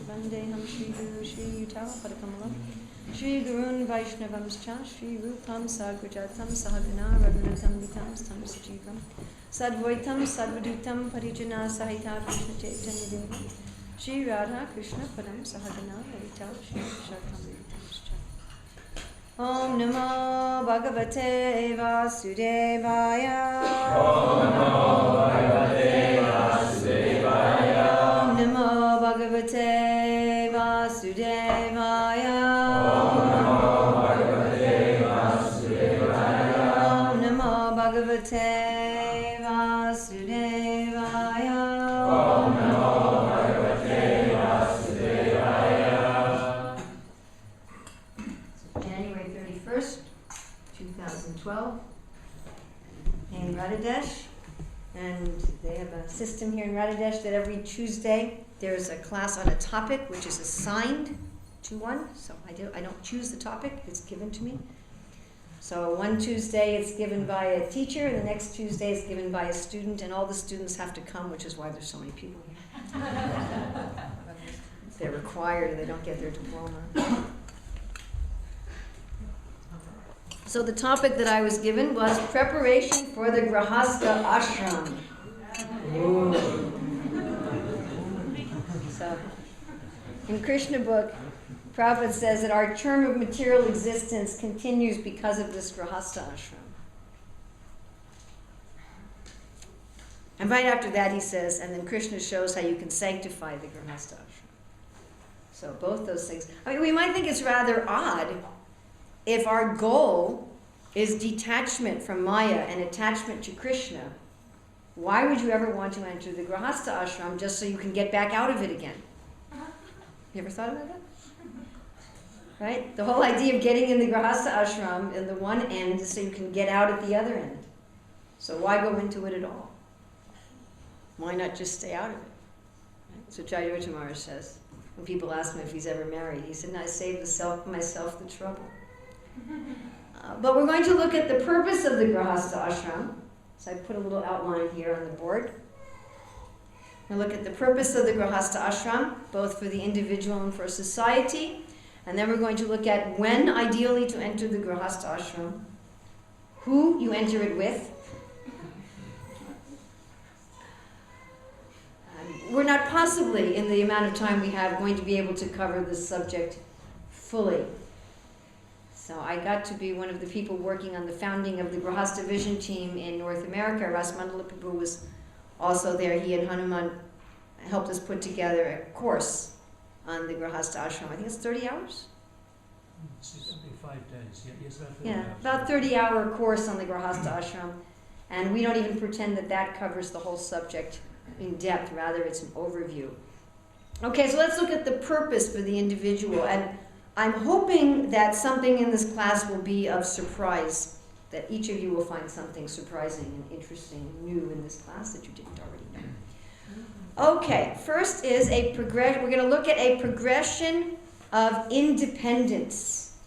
Vandeham Shri Guru Shri Yuta Padakamalam Shri Gurun Vaishnavamscha Shri Rupam Sagrajatam Sahagana Raghunatam Vitam Stam Sajivam Sadvaitam Sadvadutam Parijana Sahita Krishna Chaitanya Deva Shri Radha Krishna Padam Sahagana Ravita Shri Shakam Vitamscha Om Namo Bhagavate Vasudevaya Om Namo Bhagavate Vasudevaya Om Namo Bhagavate Vasudevaya Om Namo Bhagavate Vasudevaya Om Namo Bhagavate Vasudevaya Om Namo Bhagavate Vasudevaya. January 31st, 2012 in Radhadesh, and they have a system here in Radhadesh that every Tuesday there's a class on a topic which is assigned to one. So I don't choose the topic, it's given to me. So one Tuesday it's given by a teacher, and the next Tuesday it's given by a student, and all the students have to come, which is why there's so many people here. They're required and they don't get their diploma. So the topic that I was given was preparation for the Grihastha Ashrama. So, in Krishna book, Prabhupada says that our term of material existence continues because of this Grihastha Ashrama. And right after that he says, and then Krishna shows how you can sanctify the Grihastha Ashrama. So both those things. I mean, we might think it's rather odd if our goal is detachment from Maya and attachment to Krishna. Why would you ever want to enter the Grahastha Ashram just so you can get back out of it again? You ever thought about that? Right? The whole idea of getting in the Grahastha Ashram in the one end is so you can get out at the other end. So why go into it at all? Why not just stay out of it? Right? So Jayodha Maharaj says, when people ask him if he's ever married, he said, no, I saved myself the trouble. But we're going to look at the purpose of the Grihastha Ashram. So I put a little outline here on the board. We'll look at the purpose of the Grihastha Ashram, both for the individual and for society. And then we're going to look at when ideally to enter the Grihastha Ashram, who you enter it with. We're not possibly, in the amount of time we have, going to be able to cover this subject fully. So I got to be one of the people working on the founding of the Grahasta Vision Team in North America. Rasmandala Prabhu was also there. He and Hanuman helped us put together a course on the Grihastha Ashram. I think it's 30 hours? It's 5 days. Yes, about 30 yeah, hours. about 30-hour course on the Grihastha Ashram. And we don't even pretend that that covers the whole subject in depth. Rather, it's an overview. Okay, so let's look at the purpose for the individual. And I'm hoping that something in this class will be of surprise, that each of you will find something surprising and interesting and new in this class that you didn't already know. Okay, first is we're going to look at a progression of independence.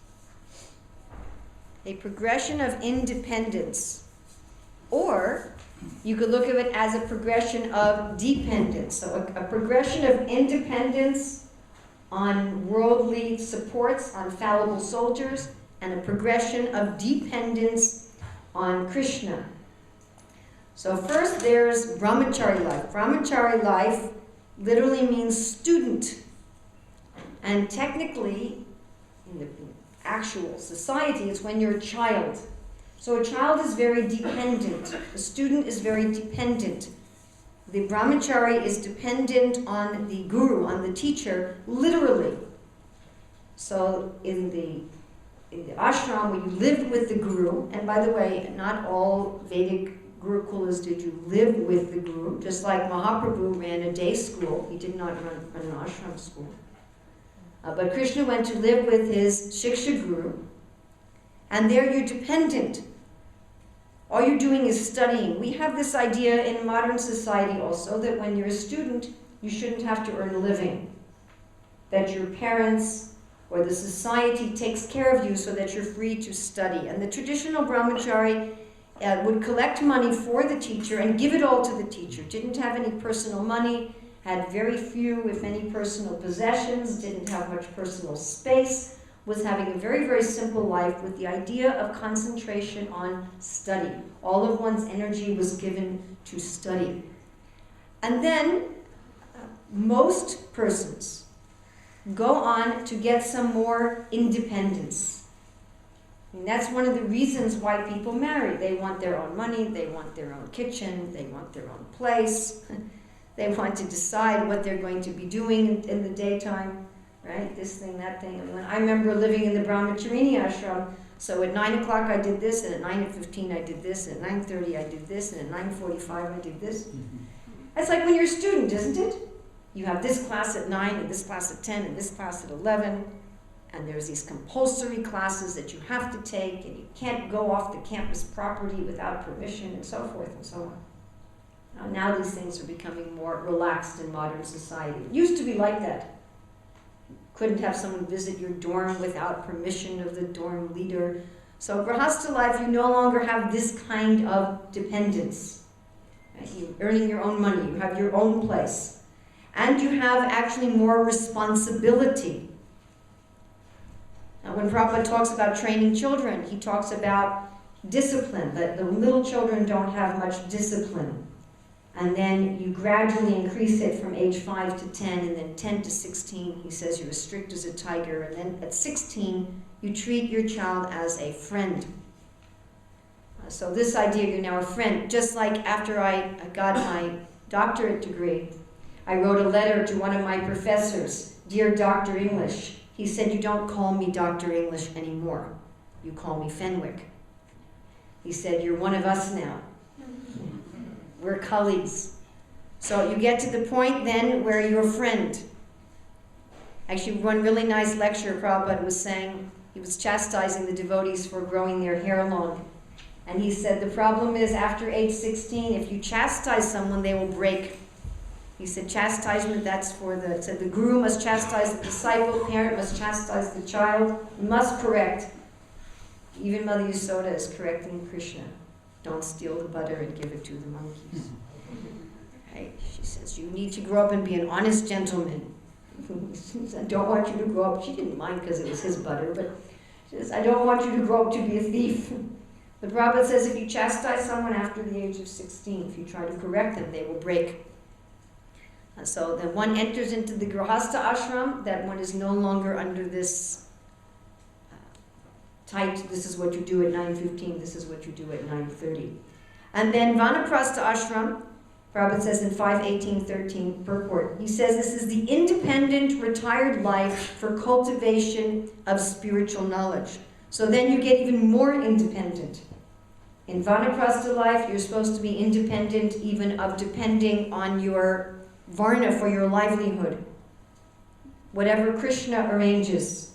A progression of independence. Or you could look at it as a progression of dependence. So a progression of independence on worldly supports, on fallible soldiers, and a progression of dependence on Krishna. So first there's brahmachari life. Brahmachari life literally means student. And technically, in the actual society, it's when you're a child. So a child is very dependent. A student is very dependent. The brahmachari is dependent on the guru, on the teacher, literally. So in the ashram, where you lived with the guru, and by the way, not all Vedic gurukulas did you live with the guru, just like Mahaprabhu ran a day school. He did not run an ashram school. But Krishna went to live with his Shiksha guru, and there you're dependent. All you're doing is studying. We have this idea in modern society also that when you're a student, you shouldn't have to earn a living. That your parents or the society takes care of you so that you're free to study. And the traditional brahmachari would collect money for the teacher and give it all to the teacher. Didn't have any personal money, had very few, if any, personal possessions, didn't have much personal space, was having a very, very simple life with the idea of concentration on study. All of one's energy was given to study. And then most persons go on to get some more independence. And that's one of the reasons why people marry. They want their own money, they want their own kitchen, they want their own place. They want to decide what they're going to be doing in the daytime, right? This thing, that thing. I remember living in the Brahmacharini Ashram, so at 9 o'clock I did this, and at 9:15 I did this, and at 9:30 I did this, and at 9:45 I did this. It's like when you're a student, isn't it? You have this class at 9, and this class at 10, and this class at 11, and there's these compulsory classes that you have to take, and you can't go off the campus property without permission, and so forth and so on. Now these things are becoming more relaxed in modern society. It used to be like that. You couldn't have someone visit your dorm without permission of the dorm leader. So Grihastha life, you no longer have this kind of dependence. Right? You're earning your own money, you have your own place. And you have actually more responsibility. Now when Prabhupada talks about training children, he talks about discipline, that the little children don't have much discipline. And then you gradually increase it from age 5 to 10, and then 10 to 16, he says you're as strict as a tiger. And then at 16, you treat your child as a friend. So this idea, you're now a friend. Just like after I got my doctorate degree, I wrote a letter to one of my professors, "Dear Dr. English." He said, "You don't call me Dr. English anymore. You call me Fenwick." He said, "You're one of us now. We're colleagues." So you get to the point then where you're a friend. Actually, one really nice lecture Prabhupada was saying, he was chastising the devotees for growing their hair long. And he said, the problem is after age 16, if you chastise someone, they will break. He said, chastisement, that's for the, said the guru must chastise the disciple, parent must chastise the child, must correct. Even Mother Yasoda is correcting Krishna. Don't steal the butter and give it to the monkeys. Right? She says, you need to grow up and be an honest gentleman. I don't want you to grow up. She didn't mind because it was his butter, but she says, I don't want you to grow up to be a thief. The Prabhupada says if you chastise someone after the age of 16, if you try to correct them, they will break. So then one enters into the Grihastha Ashram, that one is no longer under this tight, this is what you do at 9:15, this is what you do at 9:30. And then Vanaprastha Ashram, Prabhupada says in 5:18-13 purport, he says this is the independent, retired life for cultivation of spiritual knowledge. So then you get even more independent. In Vanaprastha life, you're supposed to be independent even of depending on your varna for your livelihood. Whatever Krishna arranges.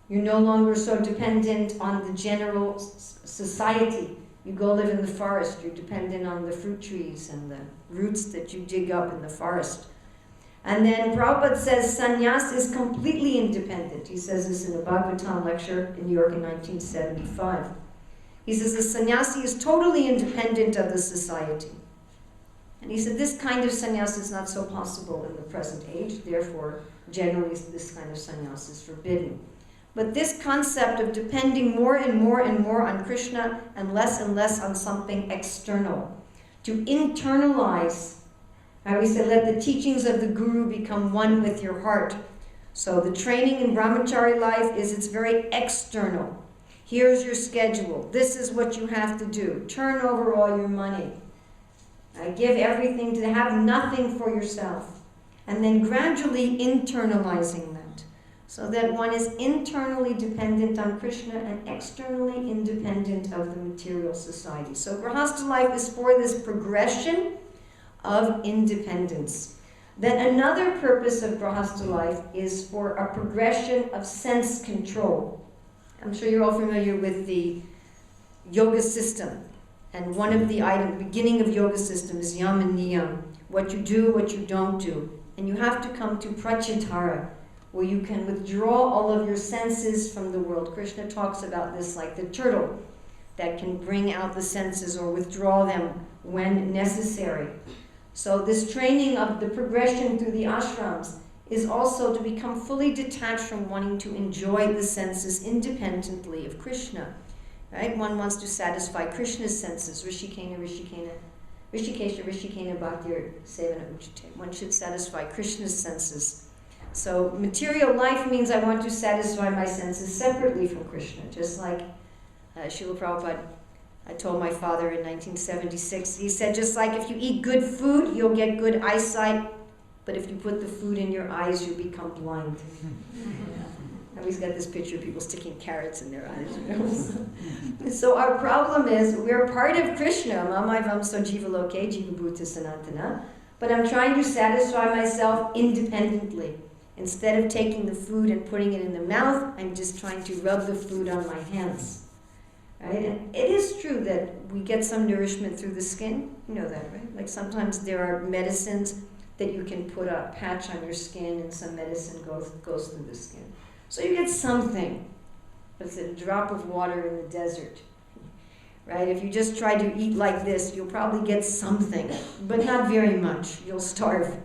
You're no longer so dependent on the general society. You go live in the forest, you're dependent on the fruit trees and the roots that you dig up in the forest. And then Prabhupada says sannyas is completely independent. He says this in a Bhagavatam lecture in New York in 1975. He says the sannyasi is totally independent of the society. And he said this kind of sannyas is not so possible in the present age, therefore generally this kind of sannyas is forbidden. But this concept of depending more and more and more on Krishna and less on something external, to internalize, I always say, let the teachings of the Guru become one with your heart. So the training in brahmachari life is it's very external. Here's your schedule. This is what you have to do. Turn over all your money. Give everything to have nothing for yourself. And then gradually internalizing that. So that one is internally dependent on Krishna and externally independent of the material society. So Grihastha life is for this progression of independence. Then another purpose of Grihastha life is for a progression of sense control. I'm sure you're all familiar with the yoga system. And one of the items, beginning of yoga system is yam and niyam. What you do, what you don't do. And you have to come to pratyatara, where you can withdraw all of your senses from the world. Krishna talks about this like the turtle that can bring out the senses or withdraw them when necessary. So this training of the progression through the ashrams is also to become fully detached from wanting to enjoy the senses independently of Krishna. Right? One wants to satisfy Krishna's senses. Rishikena, Rishikesha, Rishikena, Bhaktir, Sevana, Uchite. One should satisfy Krishna's senses. So material life means I want to satisfy my senses separately from Krishna. Just like Srila Prabhupada, I told my father in 1976, he said, just like if you eat good food, you'll get good eyesight, but if you put the food in your eyes, you become blind. I always got this picture of people sticking carrots in their eyes. You know? So our problem is, we're part of Krishna, Mamaivam so jiva loke, jiva bhuta sanatana, but I'm trying to satisfy myself independently. Instead of taking the food and putting it in the mouth, I'm just trying to rub the food on my hands. Right? And it is true that we get some nourishment through the skin. You know that, right? Like sometimes there are medicines that you can put a patch on your skin and some medicine goes through the skin. So you get something. It's a drop of water in the desert. Right? If you just try to eat like this, you'll probably get something, but not very much. You'll starve.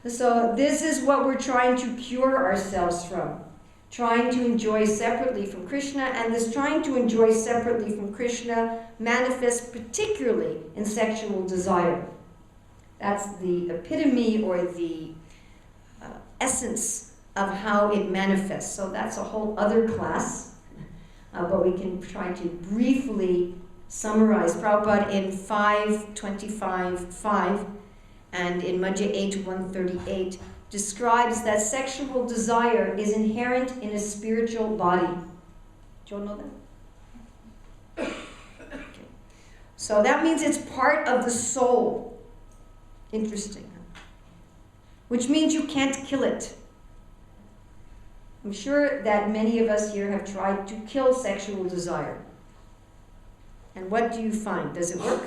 So this is what we're trying to cure ourselves from. Trying to enjoy separately from Krishna, and this trying to enjoy separately from Krishna manifests particularly in sexual desire. That's the epitome or the essence of how it manifests. So that's a whole other class, but we can try to briefly summarize. Prabhupada in 525.5 and in Madhya 8.138 describes that sexual desire is inherent in a spiritual body. Do you all know that? Okay. So that means it's part of the soul. Interesting. Which means you can't kill it. I'm sure that many of us here have tried to kill sexual desire. And what do you find? Does it work?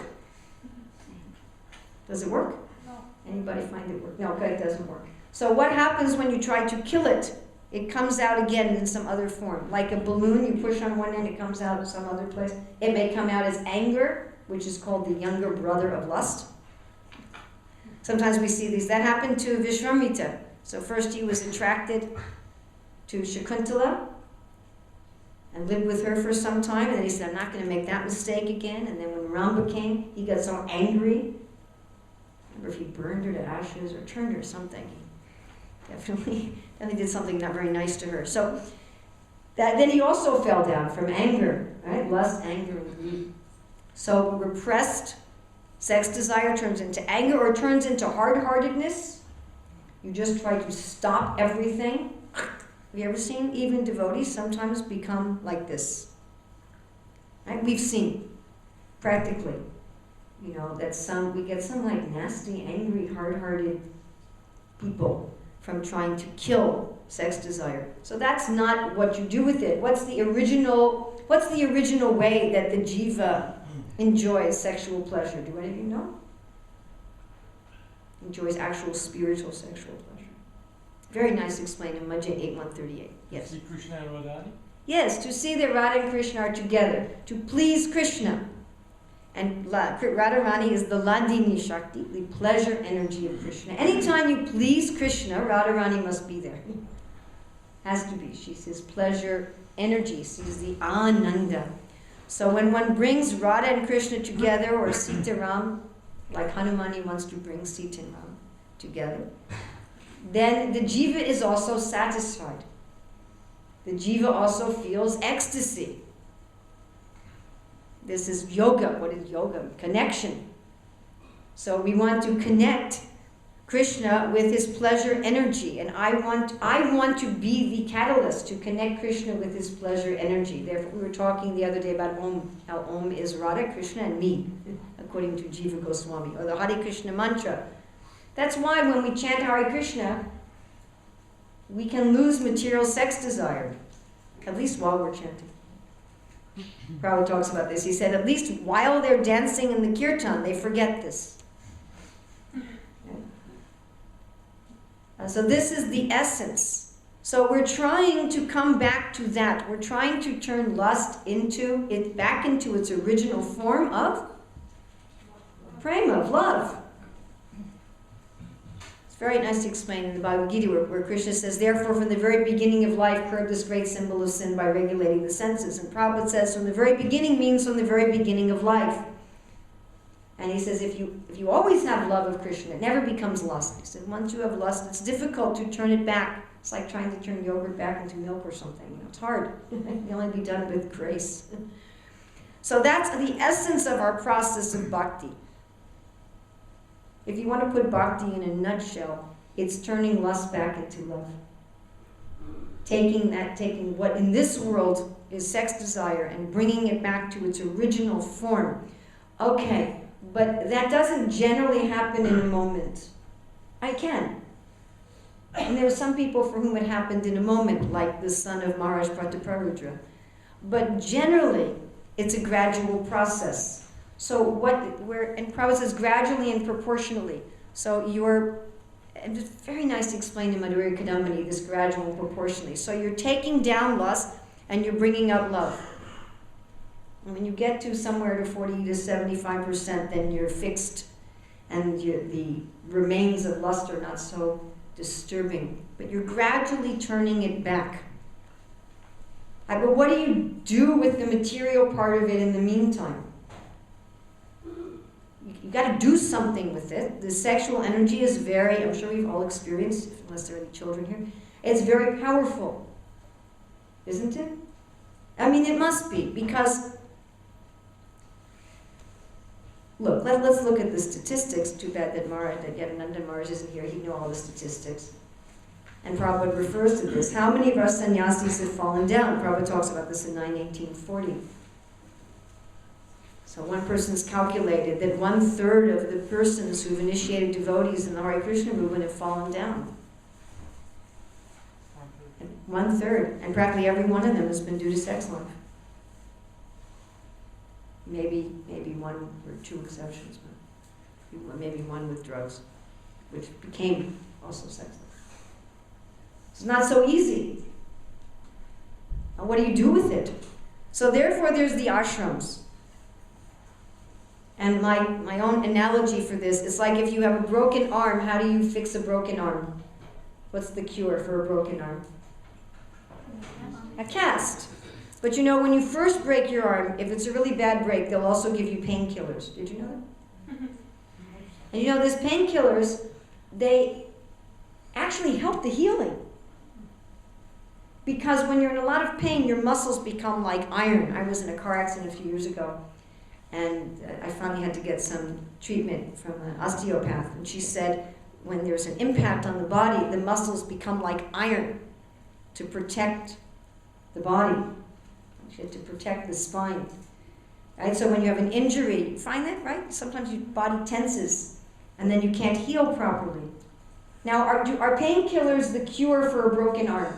Does it work? No. Anybody find it work? No, okay, it doesn't work. So what happens when you try to kill it? It comes out again in some other form. Like a balloon, you push on one end, it comes out in some other place. It may come out as anger, which is called the younger brother of lust. Sometimes we see these. That happened to Vishwamitra. So first he was attracted to Shakuntala and lived with her for some time, and then he said, I'm not going to make that mistake again. And then when Ramba came, he got so angry. I remember if he burned her to ashes or turned her something. Definitely did something not very nice to her. So then he also fell down from anger, right? Lust, anger, and greed. So repressed sex desire turns into anger or turns into hard-heartedness. You just try to stop everything. Have you ever seen even devotees sometimes become like this? Right? We've seen practically, you know, that we get some like nasty, angry, hard-hearted people from trying to kill sex desire. So that's not what you do with it. What's the original way that the jiva enjoys sexual pleasure? Do any of you know? Enjoys actual spiritual sexual pleasure. Very nice explained in Madhya 8.138. Yes. See Krishna and Radhadesh? Yes, to see that Radha and Krishna are together, to please Krishna. And Radharani is the Ladini Shakti, the pleasure energy of Krishna. Anytime you please Krishna, Radharani must be there. Has to be. She's his pleasure energy. She's the Ananda. So when one brings Radha and Krishna together, or Sita Ram, like Hanumani wants to bring Sita and Ram together, then the jiva is also satisfied. The jiva also feels ecstasy. This is yoga. What is yoga? Connection. So we want to connect Krishna with his pleasure energy, and I want to be the catalyst to connect Krishna with his pleasure energy. Therefore, we were talking the other day about Om, how Om is Radha, Krishna, and me, according to Jiva Goswami, or the Hare Krishna mantra. That's why when we chant Hare Krishna, we can lose material sex desire, at least while we're chanting. Prabhupada talks about this. He said, at least while they're dancing in the kirtan, they forget this. So this is the essence. So we're trying to come back to that. We're trying to turn lust back into its original form of prema, of love. very nicely explained in the Bhagavad Gita, where Krishna says, therefore, from the very beginning of life, curb this great symbol of sin by regulating the senses. And Prabhupada says, from the very beginning means from the very beginning of life. And he says, if you always have love of Krishna, it never becomes lust. He said, once you have lust, it's difficult to turn it back. It's like trying to turn yogurt back into milk or something. You know, it's hard. It can only be done with grace. So that's the essence of our process of bhakti. If you want to put bhakti in a nutshell, it's turning lust back into love. Taking what in this world is sex desire and bringing it back to its original form. Okay, but that doesn't generally happen in a moment. I can. And there are some people for whom it happened in a moment, like the son of Maharaj Prataparudra. But generally, it's a gradual process. So and Prabhupada says gradually and proportionally. So and it's very nice to explain in Madhurya Kadambini, this gradual and proportionally. So you're taking down lust and you're bringing up love. And when you get to somewhere to 40 to 75%, then you're fixed and the remains of lust are not so disturbing. But you're gradually turning it back. But what do you do with the material part of it in the meantime? You've got to do something with it. The sexual energy is very, I'm sure we've all experienced, unless there are any children here, it's very powerful. Isn't it? I mean, it must be, because, look, let's look at the statistics. Too bad that Yadananda Maharaj isn't here. He'd know all the statistics. And Prabhupada refers to this. How many of our sannyasis have fallen down? Prabhupada talks about this in 9:1840. So one person's calculated that 1/3 of the persons who've initiated devotees in the Hare Krishna movement have fallen down. 1/3. And practically every one of them has been due to sex life. Maybe one or two exceptions, but maybe one with drugs, which became also sex life. It's not so easy. And what do you do with it? So therefore there's the ashrams. And my own analogy for this is like if you have a broken arm, how do you fix a broken arm? What's the cure for a broken arm? A cast. But you know, when you first break your arm, if it's a really bad break, they'll also give you painkillers. Did you know that? And you know, these painkillers, they actually help the healing. Because when you're in a lot of pain, your muscles become like iron. I was in a car accident a few years ago, and I finally had to get some treatment from an osteopath. And she said, when there's an impact on the body, the muscles become like iron to protect the body. She had to protect the spine. Right? So when you have an injury, you find that, right? Sometimes your body tenses, and then you can't heal properly. Now, are painkillers the cure for a broken arm?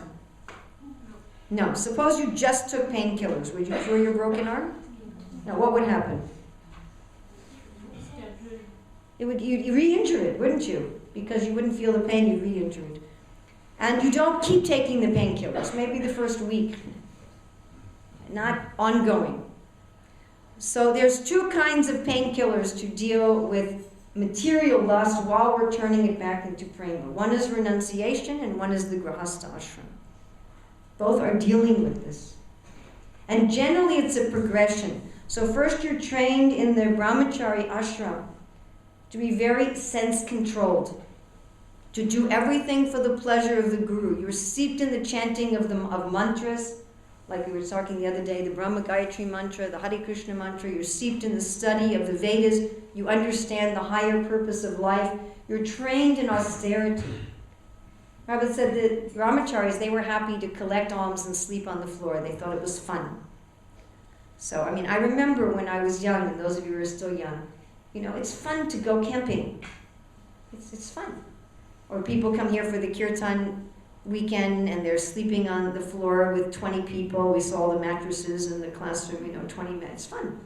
No. Suppose you just took painkillers. Would you cure your broken arm? No. What would happen? You'd re-injure it, wouldn't you? Because you wouldn't feel the pain, you'd re-injure it. And you don't keep taking the painkillers, maybe the first week. Not ongoing. So there's two kinds of painkillers to deal with material lust while we're turning it back into prema. One is renunciation and one is the Grihastha Ashrama. Both are dealing with this. And generally it's a progression. So first you're trained in the brahmachari ashram to be very sense-controlled, to do everything for the pleasure of the guru. You're steeped in the chanting of mantras, like we were talking the other day, the Brahma Gayatri mantra, the Hare Krishna mantra. You're steeped in the study of the Vedas. You understand the higher purpose of life. You're trained in austerity. Prabhupada said that brahmacharis, they were happy to collect alms and sleep on the floor. They thought it was fun. So, I mean, I remember when I was young, and those of you who are still young, you know, it's fun to go camping. It's fun. Or people come here for the kirtan weekend and they're sleeping on the floor with 20 people. We saw the mattresses in the classroom, you know, 20 minutes. It's fun.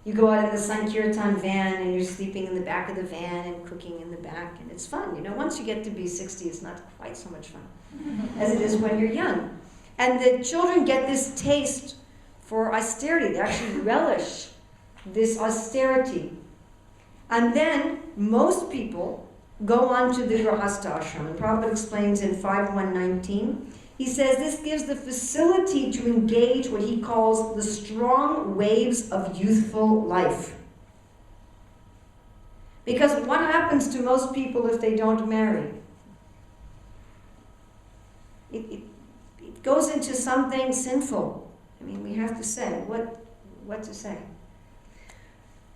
You go out in the Sankirtan van and you're sleeping in the back of the van and cooking in the back, and it's fun. You know, once you get to be 60, it's not quite so much fun as it is when you're young. And the children get this taste for austerity. They actually relish this austerity. And then most people go on to the Grihastha Ashrama. And Prabhupada explains in 5.119, he says this gives the facility to engage what he calls the strong waves of youthful life. Because what happens to most people if they don't marry? It goes into something sinful. I mean, we have to say, what to say?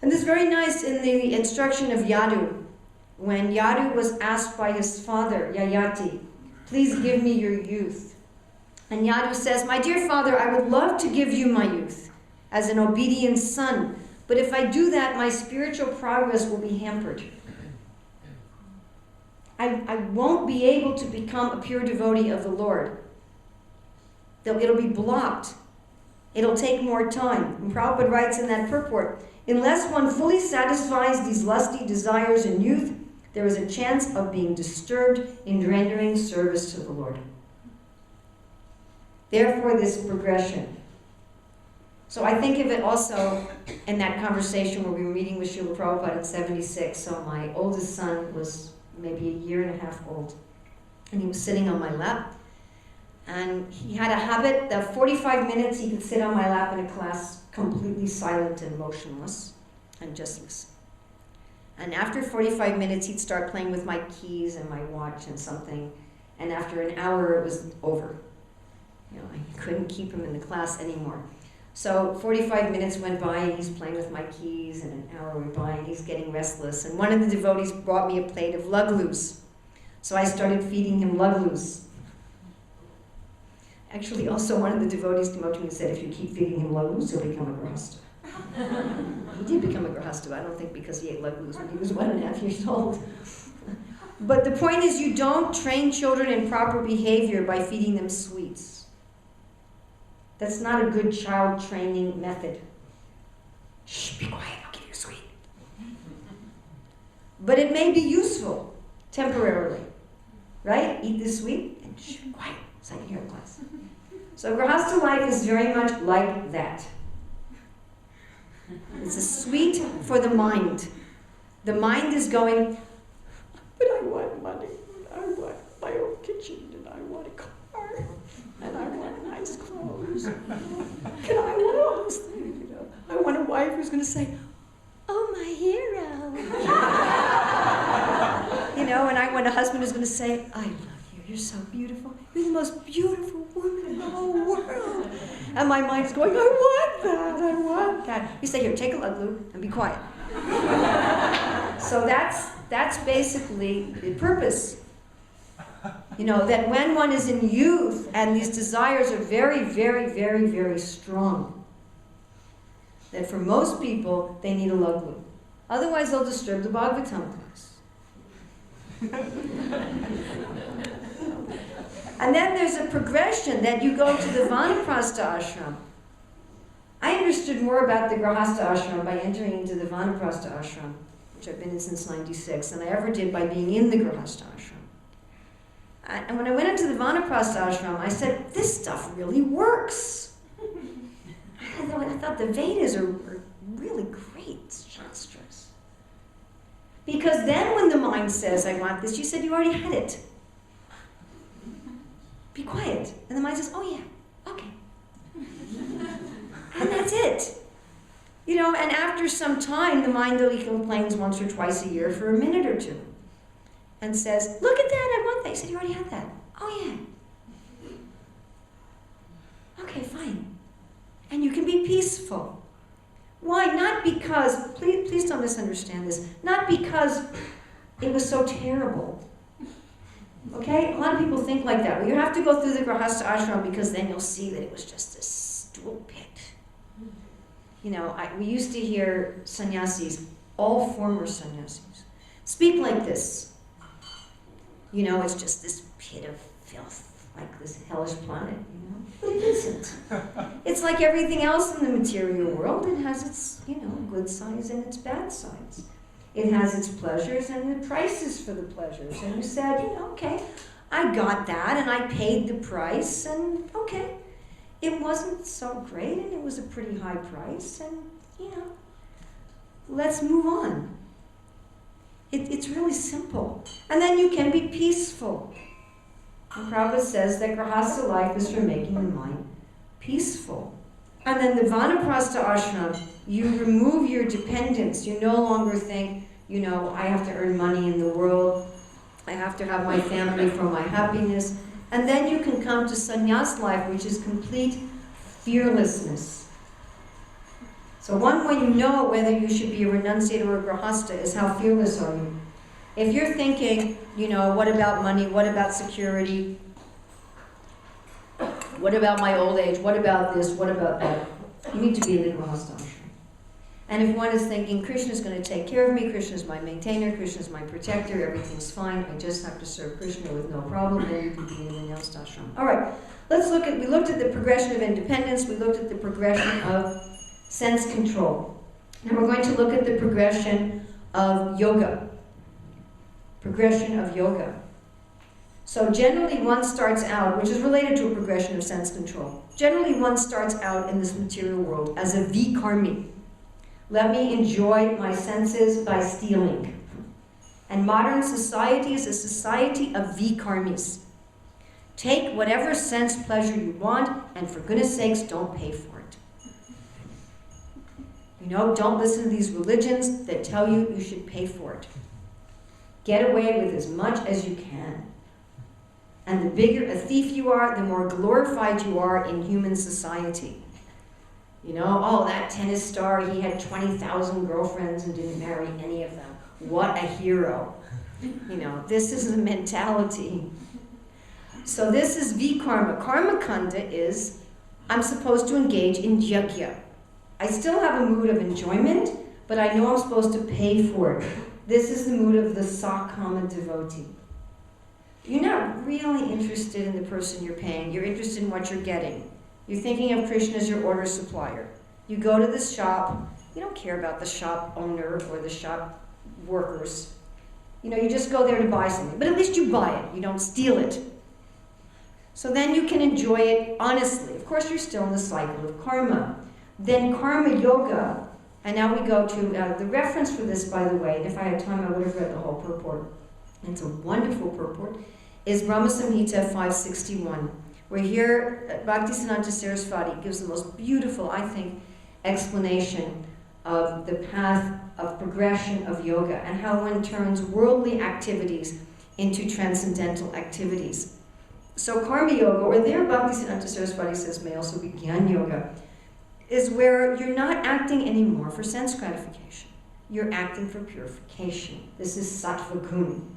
And this is very nice in the instruction of Yadu. When Yadu was asked by his father, Yayati, please give me your youth. And Yadu says, my dear father, I would love to give you my youth as an obedient son, but if I do that, my spiritual progress will be hampered. I won't be able to become a pure devotee of the Lord. It'll be blocked. It'll take more time. And Prabhupada writes in that purport, unless one fully satisfies these lusty desires in youth, there is a chance of being disturbed in rendering service to the Lord. Therefore, this progression. So I think of it also in that conversation where we were meeting with Srila Prabhupada in 76. So my oldest son was maybe a year and a half old. And he was sitting on my lap. And he had a habit that 45 minutes he could sit on my lap in a class completely silent and motionless and just listen. And after 45 minutes, he'd start playing with my keys and my watch and something. And after an hour, it was over. You know, I couldn't keep him in the class anymore. So 45 minutes went by and he's playing with my keys, and an hour went by and he's getting restless. And one of the devotees brought me a plate of luglus. So I started feeding him luglus. Actually, also one of the devotees came up to me and said, if you keep feeding him luglus, he'll become a Grahasta. He did become a Grahasta, but I don't think because he ate luglus when he was 1.5 years old. But the point is, you don't train children in proper behavior by feeding them sweets. That's not a good child training method. Shh, be quiet, I'll give you a sweet. But it may be useful, temporarily. Right? Eat this sweet, and shh, quiet, so I can hear the class. So Grahasta life is very much like that. It's a sweet for the mind. The mind is going, but I want money, I want my own kitchen, and I want a car, and I want nice clothes. Can I want all those things, you know? I want a wife who's going to say, oh, my hero. You know, and I want a husband who's going to say, I love you, you're so beautiful. You're the most beautiful woman in the whole world. And my mind's going, I want that, I want that. You say, here, take a luglu and be quiet. So that's basically the purpose. You know, that when one is in youth and these desires are very, very, very, very strong, that for most people, they need a luglu. Otherwise, they'll disturb the Bhagavatam class. And then there's a progression that you go to the Vanaprastha Ashram. I understood more about the Grihastha Ashrama by entering into the Vanaprastha Ashram, which I've been in since '96, than I ever did by being in the Grihastha Ashram. And when I went into the Vanaprastha Ashram, I said, this stuff really works. I thought the Vedas are really great shastras. Because then when the mind says, I want this, you said you already had it. Be quiet. And the mind says, oh yeah, okay. And that's it. You know, and after some time, the mind only complains once or twice a year for a minute or two. And says, look at that, I want that. You said you already had that. Oh yeah. Okay, fine. And you can be peaceful. Why? Not because, please don't misunderstand this, not because it was so terrible. Okay? A lot of people think like that. Well, you have to go through the Grihastha Ashrama because then you'll see that it was just this stool pit. You know, we used to hear sannyasis, all former sannyasis, speak like this. You know, it's just this pit of filth, like this hellish planet, you know? But it isn't. It's like everything else in the material world. It has its, you know, good sides and its bad sides. It has its pleasures and the prices for the pleasures. And you said, you know, okay, I got that and I paid the price and okay. It wasn't so great and it was a pretty high price and, you know, let's move on. It's really simple. And then you can be peaceful. And Prabhupada says that Grahasa life is for making the mind peaceful. And then the Vanaprastha Ashram, you remove your dependence. You no longer think, I have to earn money in the world. I have to have my family for my happiness. And then you can come to sannyas life, which is complete fearlessness. So one way you know whether you should be a renunciator or a grahasta is how fearless are you. If you're thinking, what about money? What about security? What about my old age? What about this? What about that? You need to be in the Grihastha Ashrama. And if one is thinking, Krishna's going to take care of me, Krishna's my maintainer, Krishna's my protector, everything's fine, I just have to serve Krishna with no problem, then you can be in the Grihastashram. All right, we looked at the progression of independence, we looked at the progression of sense control. Now we're going to look at the progression of yoga. Progression of yoga. So generally one starts out, which is related to a progression of sense control. Generally one starts out in this material world as a vikarmi. Let me enjoy my senses by stealing. And modern society is a society of vikarmis. Take whatever sense pleasure you want, and for goodness sakes, don't pay for it. Don't listen to these religions that tell you you should pay for it. Get away with as much as you can. And the bigger a thief you are, the more glorified you are in human society. That tennis star, he had 20,000 girlfriends and didn't marry any of them. What a hero. This is the mentality. So this is vikarma. Karma kanda is, I'm supposed to engage in yajna. I still have a mood of enjoyment, but I know I'm supposed to pay for it. This is the mood of the sakama devotee. You're not really interested in the person you're paying. You're interested in what you're getting. You're thinking of Krishna as your order supplier. You go to the shop. You don't care about the shop owner or the shop workers. You just go there to buy something. But at least you buy it. You don't steal it. So then you can enjoy it honestly. Of course, you're still in the cycle of karma. Then karma yoga. And now we go to the reference for this, by the way, and if I had time, I would have read the whole purport. And it's a wonderful purport, is Brahma Samhita 561. Where here, Bhaktisiddhanta Saraswati gives the most beautiful, I think, explanation of the path of progression of yoga and how one turns worldly activities into transcendental activities. So karma yoga, or there Bhaktisiddhanta Saraswati says may also be jnana yoga, is where you're not acting anymore for sense gratification. You're acting for purification. This is sattva gun.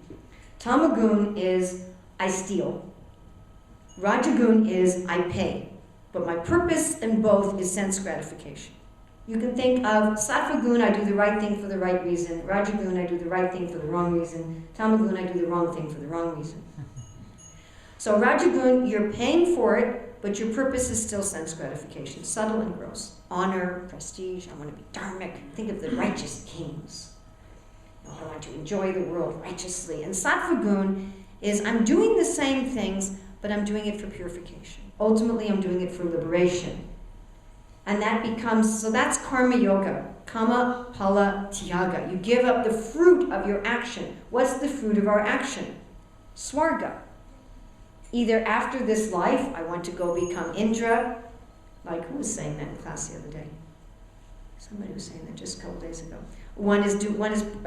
Tamagun is I steal. Rajagun is I pay, but my purpose in both is sense gratification. You can think of sattva gun, I do the right thing for the right reason. Rajagun, I do the right thing for the wrong reason. Tamagun, I do the wrong thing for the wrong reason. So Rajagun, you're paying for it, but your purpose is still sense gratification, subtle and gross. Honor, prestige, I want to be dharmic. Think of the righteous kings. I want to enjoy the world righteously. And sattva gun is I'm doing the same things, but I'm doing it for purification. Ultimately, I'm doing it for liberation. And that becomes, so that's karma yoga. Kama pala tyaga. You give up the fruit of your action. What's the fruit of our action? Swarga. Either after this life, I want to go become Indra, like who was saying that in class the other day? Somebody was saying that just a couple days ago. One is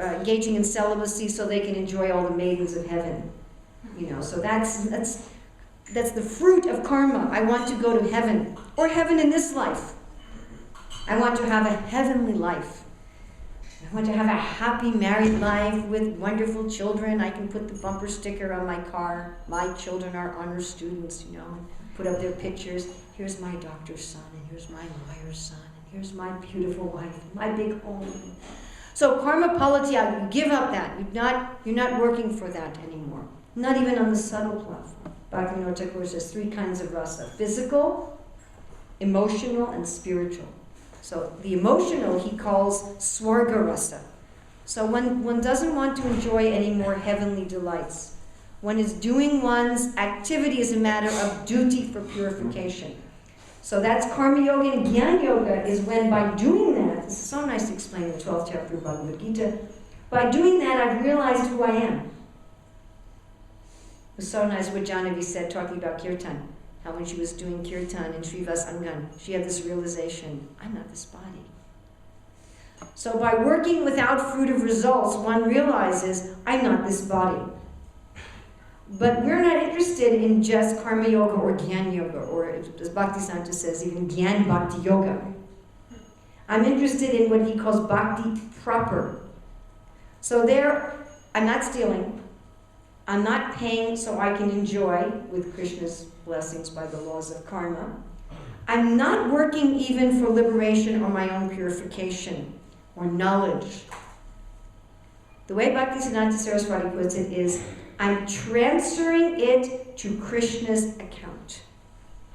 engaging in celibacy so they can enjoy all the maidens of heaven. So that's the fruit of karma. I want to go to heaven, or heaven in this life. I want to have a heavenly life. I want to have a happy married life with wonderful children. I can put the bumper sticker on my car. My children are honor students, put up their pictures. Here's my doctor's son, and here's my lawyer's son, and here's my beautiful wife, my big home. So karma palatya, you give up that. You're not working for that anymore. Not even on the subtle platform. Bhaktivinoda Thakur says 3 kinds of rasa: physical, emotional, and spiritual. So the emotional he calls swarga rasa. So one doesn't want to enjoy any more heavenly delights. One is doing one's activity as a matter of duty for purification. So that's karma yoga, and jnana yoga is when by doing that, this is so nice to explain in the 12th chapter of Bhagavad Gita, By doing that, I've realized who I am. It was so nice what Jahnavi said talking about kirtan. How when she was doing kirtan in Srivas Angan, she had this realization, I'm not this body. So by working without fruit of results, one realizes, I'm not this body. But we're not interested in just karma yoga or gyan yoga, or as Bhaktisanta says, even gyan bhakti yoga. I'm interested in what he calls bhakti proper. So there, I'm not stealing. I'm not paying so I can enjoy with Krishna's blessings by the laws of karma. I'm not working even for liberation or my own purification or knowledge. The way Bhaktisiddhanta Saraswati puts it is, I'm transferring it to Krishna's account.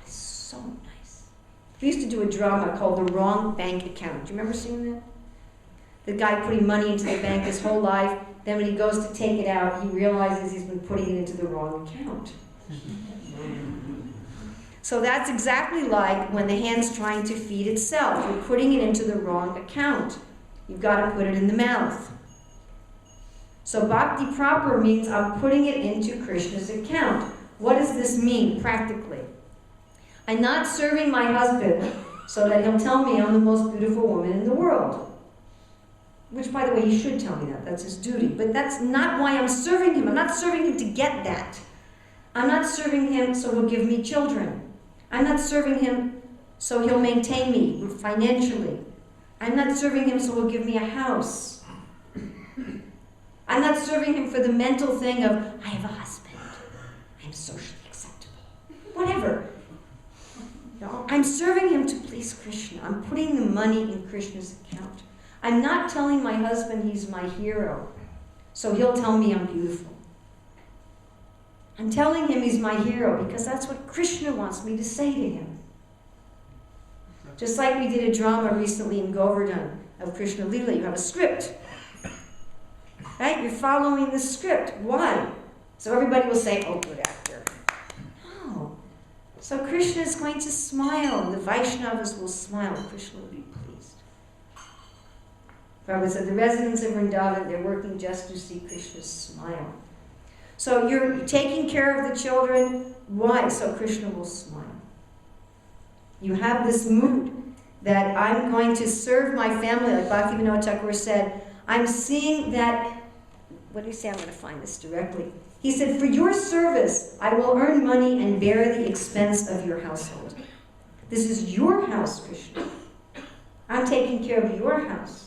It's so nice. We used to do a drama called The Wrong Bank Account. Do you remember seeing that? The guy putting money into the bank his whole life, then when he goes to take it out, he realizes he's been putting it into the wrong account. So that's exactly like when the hand's trying to feed itself. You're putting it into the wrong account. You've got to put it in the mouth. So bhakti proper means I'm putting it into Krishna's account. What does this mean practically? I'm not serving my husband so that he'll tell me I'm the most beautiful woman in the world. Which, by the way, he should tell me that. That's his duty. But that's not why I'm serving him. I'm not serving him to get that. I'm not serving him so he'll give me children. I'm not serving him so he'll maintain me financially. I'm not serving him so he'll give me a house. I'm not serving him for the mental thing of, I have a husband. I'm socially acceptable. Whatever. No, I'm serving him to please Krishna. I'm putting the money in Krishna's account. I'm not telling my husband he's my hero, so he'll tell me I'm beautiful. I'm telling him he's my hero because that's what Krishna wants me to say to him. Just like we did a drama recently in Govardhan of Krishna Lila, you have a script. Right? You're following the script. Why? So everybody will say, oh, good actor. No. So Krishna is going to smile, and the Vaishnavas will smile. Krishna will be pleased. Prabhupada said, the residents of Vrindavan, they're working just to see Krishna smile. So you're taking care of the children. Why? So Krishna will smile. You have this mood that I'm going to serve my family, like Bhaktivinoda Thakur said. I'm seeing that, what did he say? I'm going to find this directly. He said, for your service, I will earn money and bear the expense of your household. This is your house, Krishna. I'm taking care of your house.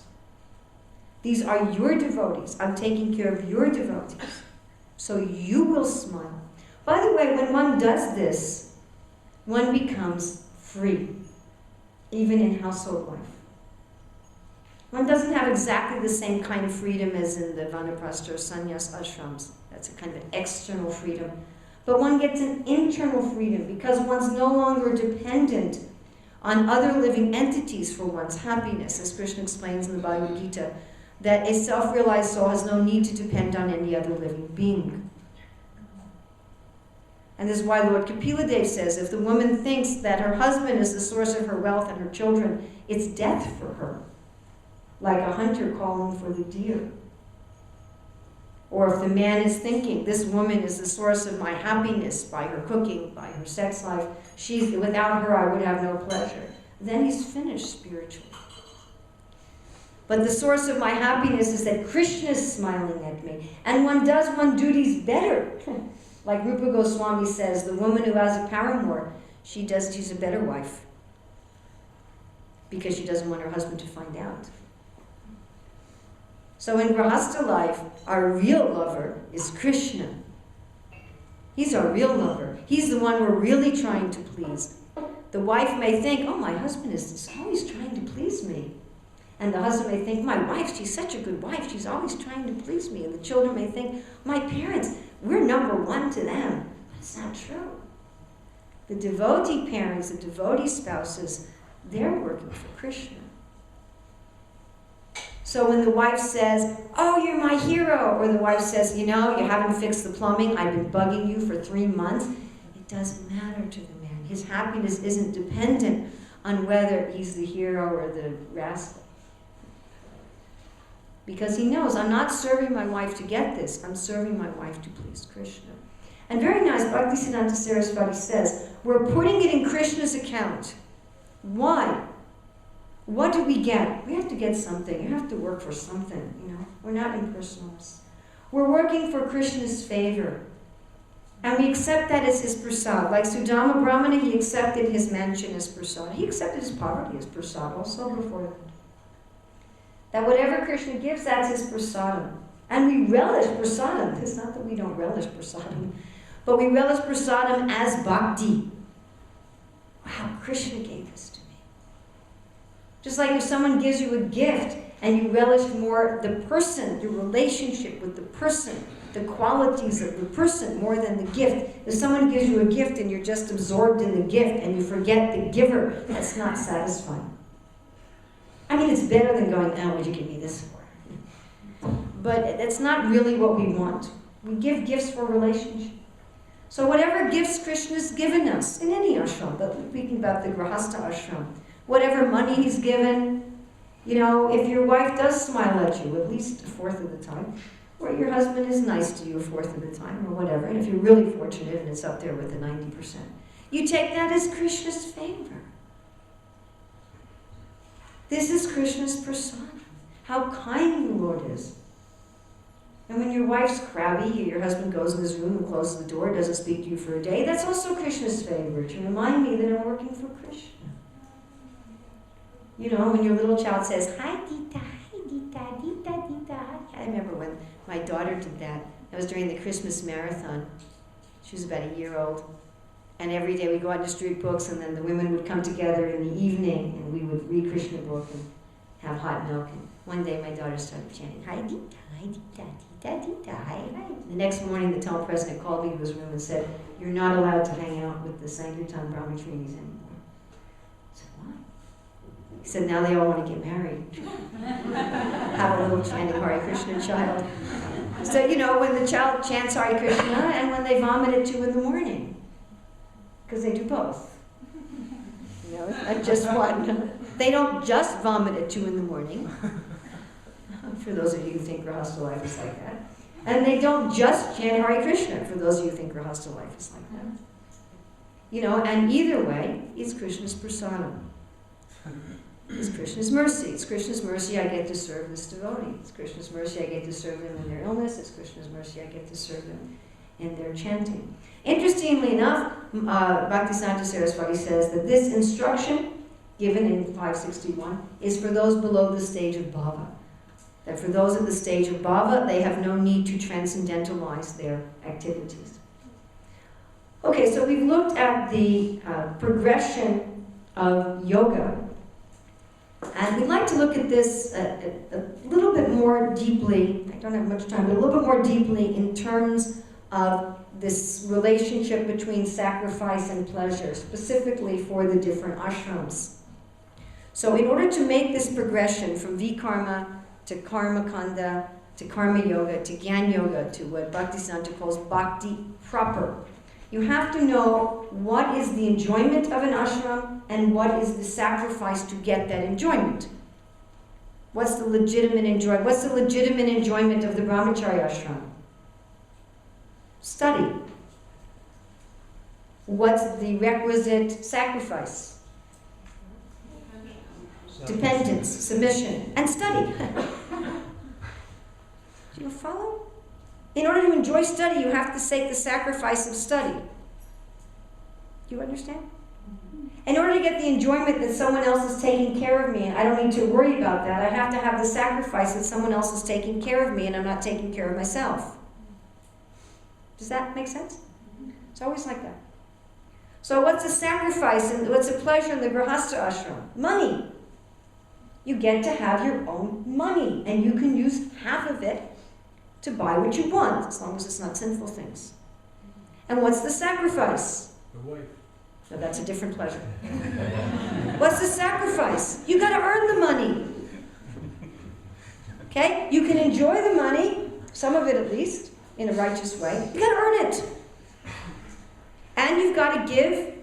These are your devotees. I'm taking care of your devotees. So you will smile. By the way, when one does this, one becomes free, even in household life. One doesn't have exactly the same kind of freedom as in the Vanaprastha or Sannyas ashrams. That's a kind of an external freedom. But one gets an internal freedom because one's no longer dependent on other living entities for one's happiness. As Krishna explains in the Bhagavad Gita, that a self-realized soul has no need to depend on any other living being. And this is why Lord Kapila Dev says, if the woman thinks that her husband is the source of her wealth and her children, it's death for her, like a hunter calling for the deer. Or if the man is thinking, this woman is the source of my happiness by her cooking, by her sex life, without her I would have no pleasure, then he's finished spiritually. But the source of my happiness is that Krishna is smiling at me. And one does one's duties better. Like Rupa Goswami says, the woman who has a paramour, she's a better wife. Because she doesn't want her husband to find out. So in Grahasta life, our real lover is Krishna. He's our real lover. He's the one we're really trying to please. The wife may think, oh, my husband is always trying to please me. And the husband may think, my wife, she's such a good wife. She's always trying to please me. And the children may think, my parents, we're number one to them. But it's not true. The devotee parents, the devotee spouses, they're working for Krishna. So when the wife says, oh, you're my hero, or the wife says, you know, you haven't fixed the plumbing, I've been bugging you for 3 months, it doesn't matter to the man. His happiness isn't dependent on whether he's the hero or the rascal. Because he knows, I'm not serving my wife to get this, I'm serving my wife to please Krishna. And very nice, Bhaktisiddhanta Saraswati says, we're putting it in Krishna's account. Why? What do we get? We have to get something. You have to work for something, you know. We're not impersonalists. We're working for Krishna's favor. And we accept that as his prasad. Like Sudama Brahmana, he accepted his mansion as prasad. He accepted his poverty as prasad also before that. That whatever Krishna gives, that's his prasadam. And we relish prasadam. It's not that we don't relish prasadam, but we relish prasadam as bhakti. Wow, Krishna gave this to me. Just like if someone gives you a gift and you relish more the person, your relationship with the person, the qualities of the person more than the gift. If someone gives you a gift and you're just absorbed in the gift and you forget the giver, that's not satisfying. I mean, it's better than going, oh, what'd you give me this for? But that's not really what we want. We give gifts for relationship. So whatever gifts Krishna's given us, in any ashram, but speaking about the Grihastha Ashrama, whatever money he's given, you know, if your wife does smile at you at least a fourth of the time, or your husband is nice to you a fourth of the time, or whatever, and if you're really fortunate and it's up there with the 90%, you take that as Krishna's favor. This is Krishna's prasad. How kind the Lord is. And when your wife's crabby, your husband goes in his room and closes the door, doesn't speak to you for a day, that's also Krishna's favor, to remind me that I'm working for Krishna. You know, when your little child says, hi Dita, hi Dita, Dita, Dita, hi. I remember when my daughter did that. That was during the Christmas marathon. She was about a year old. And every day we'd go out to street books, and then the women would come together in the evening, and we would read Krishna book and have hot milk. And one day my daughter started chanting, hi Dita, hi Dita, Dita, Dita, hi, hi. The next morning the temple president called me to his room and said, you're not allowed to hang out with the Sankirtan Brahmacharis anymore. I said, why? He said, now they all want to get married. Have a little chanting Hare Krishna child. So, you know, when the child chants Hare Krishna and when they vomit at 2 in the morning. Because they do both. You know, not just one. They don't just vomit at 2 in the morning. For those of you who think Grahasta life is like that. And they don't just chant Hare Krishna, for those of you who think Grahasta life is like that. You know, and either way, it's Krishna's prasadam. It's Krishna's mercy. It's Krishna's mercy I get to serve this devotee. It's Krishna's mercy I get to serve them in their illness. It's Krishna's mercy I get to serve them in their chanting. Interestingly enough, Bhaktisiddhanta Saraswati says that this instruction, given in 561, is for those below the stage of bhava. That for those at the stage of bhava, they have no need to transcendentalize their activities. Okay, so we've looked at the progression of yoga. And we'd like to look at this a little bit more deeply. I don't have much time, but a little bit more deeply in terms of this relationship between sacrifice and pleasure, specifically for the different ashrams. So in order to make this progression from vikarma to karma kanda to karma yoga to gyan yoga to what Bhaktisiddhanta calls bhakti proper, you have to know what is the enjoyment of an ashram and what is the sacrifice to get that enjoyment. What's the legitimate enjoyment? What's the legitimate enjoyment of the brahmacharya ashram? Study. What's the requisite sacrifice? Dependence, submission, and study. Do you follow? In order to enjoy study, you have to take the sacrifice of study. Do you understand? In order to get the enjoyment that someone else is taking care of me, and I don't need to worry about that, I have to have the sacrifice that someone else is taking care of me and I'm not taking care of myself. Does that make sense? It's always like that. So what's a sacrifice and what's a pleasure in the Grihastha Ashrama? Money. You get to have your own money, and you can use half of it to buy what you want, as long as it's not sinful things. And what's the sacrifice? The wife. No, that's a different pleasure. What's the sacrifice? You got to earn the money. Okay? You can enjoy the money, some of it at least, in a righteous way. You got to earn it. And you've got to give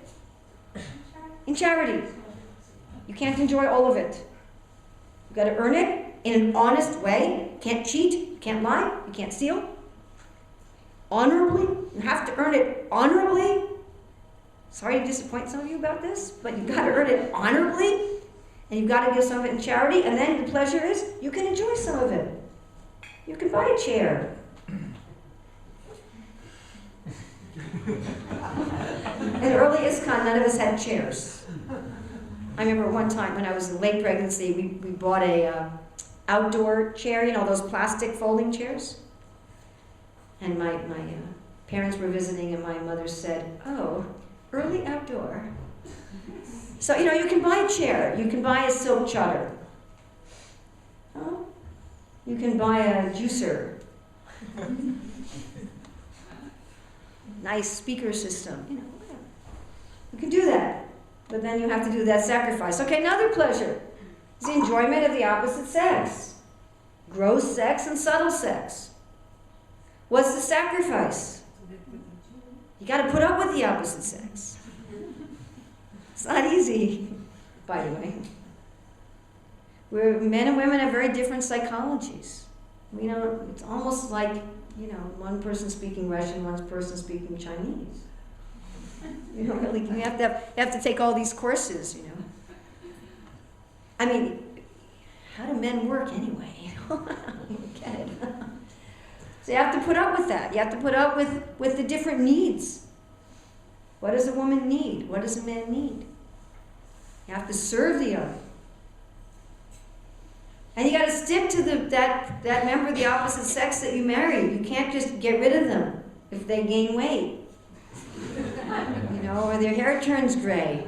in charity. You can't enjoy all of it. You've got to earn it in an honest way You can't cheat, you can't lie, you can't steal. Honorably, you have to earn it honorably. Sorry to disappoint some of you about this, but you've got to earn it honorably, and you've got to give some of it in charity, and then the pleasure is you can enjoy some of it. You can buy a chair. In early ISKCON, none of us had chairs. I remember one time when I was in late pregnancy, we bought a outdoor chair, you know, those plastic folding chairs. And my parents were visiting, and my mother said, "Oh, early outdoor." So, you know, you can buy a chair. You can buy a silk chutter. Oh, you can buy a juicer. Nice speaker system. You know, whatever. You can do that. But then you have to do that sacrifice. Okay, another pleasure is the enjoyment of the opposite sex. Gross sex and subtle sex. What's the sacrifice? You got to put up with the opposite sex. It's not easy, by the way. Men and women have very different psychologies. You know, it's almost like, you know, one person speaking Russian, one person speaking Chinese. You know, really, you have to take all these courses, you know. I mean, how do men work anyway? I don't get it. So you have to put up with that. You have to put up with the different needs. What does a woman need? What does a man need? You have to serve the other. And you got to stick to that member of the opposite sex that you marry. You can't just get rid of them if they gain weight. You know, or their hair turns gray.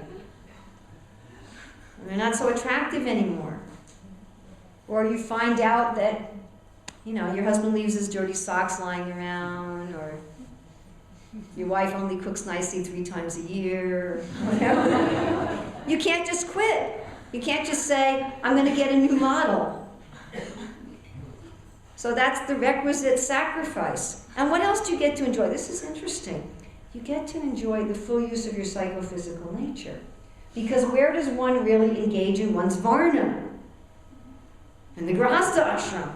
Or they're not so attractive anymore. Or you find out that, you know, your husband leaves his dirty socks lying around, or your wife only cooks nicely 3 times a year, or whatever. You can't just quit. You can't just say, I'm going to get a new model. So that's the requisite sacrifice. And what else do you get to enjoy? This is interesting. You get to enjoy the full use of your psychophysical nature. Because where does one really engage in one's varna? In the Grihastha Ashrama.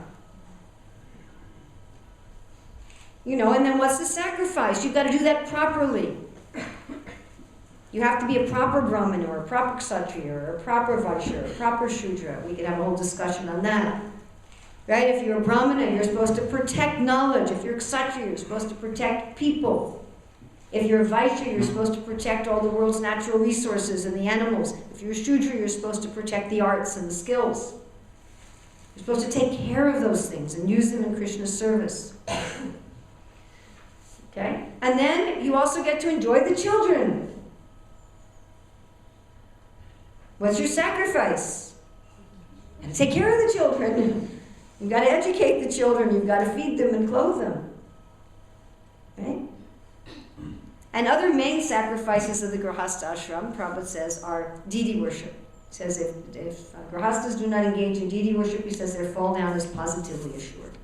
You know, and then what's the sacrifice? You've got to do that properly. You have to be a proper Brahmana, or a proper Kshatriya, or a proper Vaishya, or a proper Shudra. We could have a whole discussion on that. Right? If you're a Brahmana, you're supposed to protect knowledge. If you're a Kshatriya, you're supposed to protect people. If you're a Vaishya, you're supposed to protect all the world's natural resources and the animals. If you're a Shudra, you're supposed to protect the arts and the skills. You're supposed to take care of those things and use them in Krishna's service. Okay? And then you also get to enjoy the children. What's your sacrifice? You got to take care of the children. You've got to educate the children. You've got to feed them and clothe them. Right? And other main sacrifices of the Grihastha Ashram, Prabhupada says, are deity worship. He says if Grihastas do not engage in deity worship, he says their fall down is positively assured.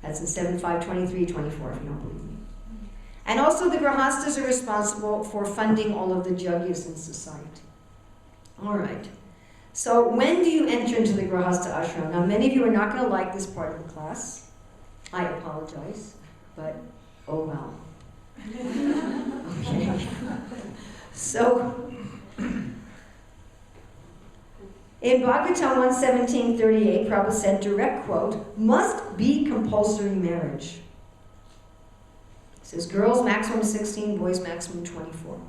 That's in 7.5.23.24, if you don't believe me. And also the Grihastas are responsible for funding all of the yagyas in society. All right. So when do you enter into the Grihastha Ashrama? Now, many of you are not going to like this part of the class. I apologize, but oh well. Okay. So, in Bhagavatam 1:17-38, Prabhupada said, direct quote, must be compulsory marriage. It says, girls maximum 16, boys maximum 24.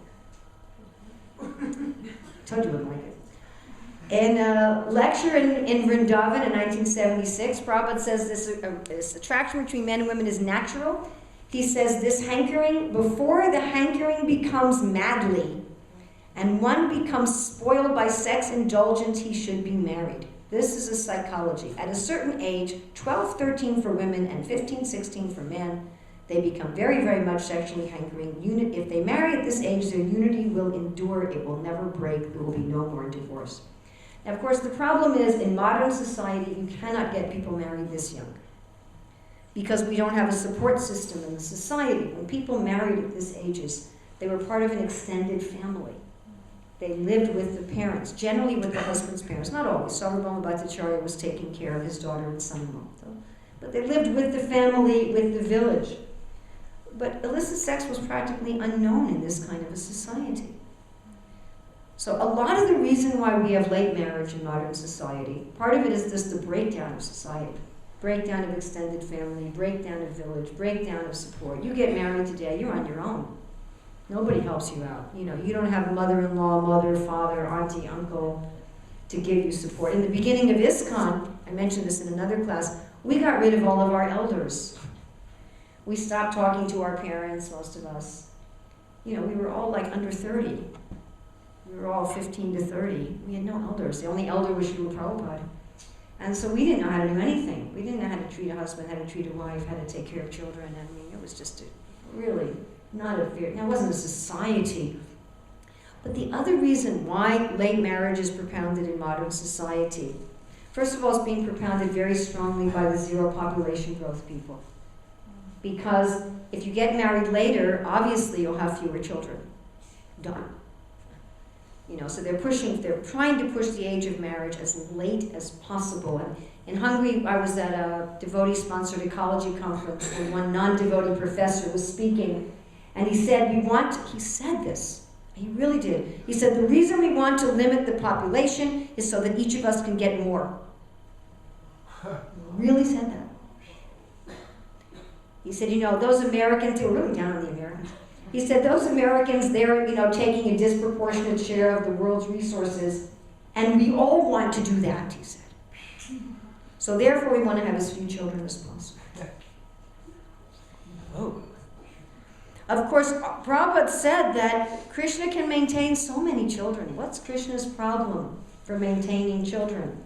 Told you wouldn't like it. In a lecture in Vrindavan in 1976, Prabhupada says this attraction between men and women is natural. He says this hankering, before the hankering becomes madly, and one becomes spoiled by sex indulgence, he should be married. This is a psychology. At a certain age, 12, 13 for women and 15, 16 for men, they become very, very much sexually hankering. If they marry at this age, their unity will endure. It will never break. There will be no more divorce. Now, of course, the problem is in modern society, you cannot get people married this young because we don't have a support system in the society. When people married at this ages, they were part of an extended family. They lived with the parents, generally with the husband's parents. Not always. Sarvabhauma Bhattacharya was taking care of his daughter and son-in-law. But they lived with the family, with the village. But illicit sex was practically unknown in this kind of a society. So a lot of the reason why we have late marriage in modern society, part of it is just the breakdown of society. Breakdown of extended family, breakdown of village, breakdown of support. You get married today, you're on your own. Nobody helps you out. You know, you don't have mother-in-law, mother, father, auntie, uncle to give you support. In the beginning of ISKCON, I mentioned this in another class, we got rid of all of our elders. We stopped talking to our parents, most of us. You know, we were all like under 30. We were all 15 to 30. We had no elders. The only elder was Srila Prabhupada. And so we didn't know how to do anything. We didn't know how to treat a husband, how to treat a wife, how to take care of children. I mean, it was just really not a very, it wasn't a society. But the other reason why late marriage is propounded in modern society, first of all, it's being propounded very strongly by the zero population growth people. Because if you get married later, obviously you'll have fewer children. Done. You know, so they're trying to push the age of marriage as late as possible. And in Hungary, I was at a devotee-sponsored ecology conference where one non-devotee professor was speaking, and he said, he said this, he really did. He said, the reason we want to limit the population is so that each of us can get more. He really said that. He said, you know, those Americans, they were really down on the Americans. He said, those Americans, they're, you know, taking a disproportionate share of the world's resources, and we all want to do that, he said. So therefore, we want to have as few children as possible. Oh. Of course, Prabhupada said that Krishna can maintain so many children. What's Krishna's problem for maintaining children?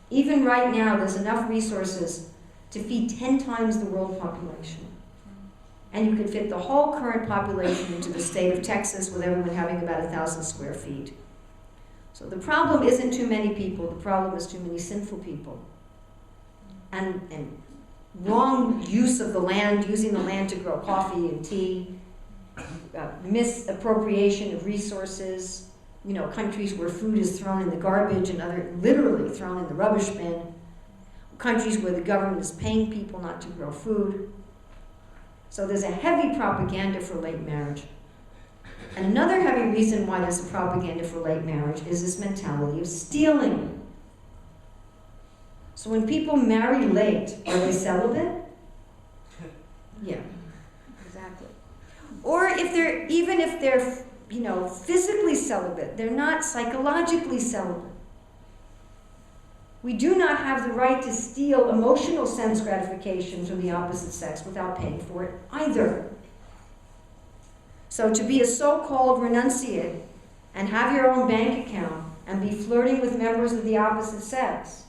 Even right now, there's enough resources to feed 10 times the world population. And you could fit the whole current population into the state of Texas with everyone having about 1,000 square feet. So the problem isn't too many people, the problem is too many sinful people. And wrong use of the land, using the land to grow coffee and tea, misappropriation of resources, you know, countries where food is thrown in the garbage and literally thrown in the rubbish bin, countries where the government is paying people not to grow food. So there's a heavy propaganda for late marriage. And another heavy reason why there's a propaganda for late marriage is this mentality of stealing. So when people marry late, are they celibate? Yeah, exactly. Or even if they're, you know, physically celibate, they're not psychologically celibate. We do not have the right to steal emotional sense gratification from the opposite sex without paying for it either. So to be a so-called renunciate and have your own bank account and be flirting with members of the opposite sex,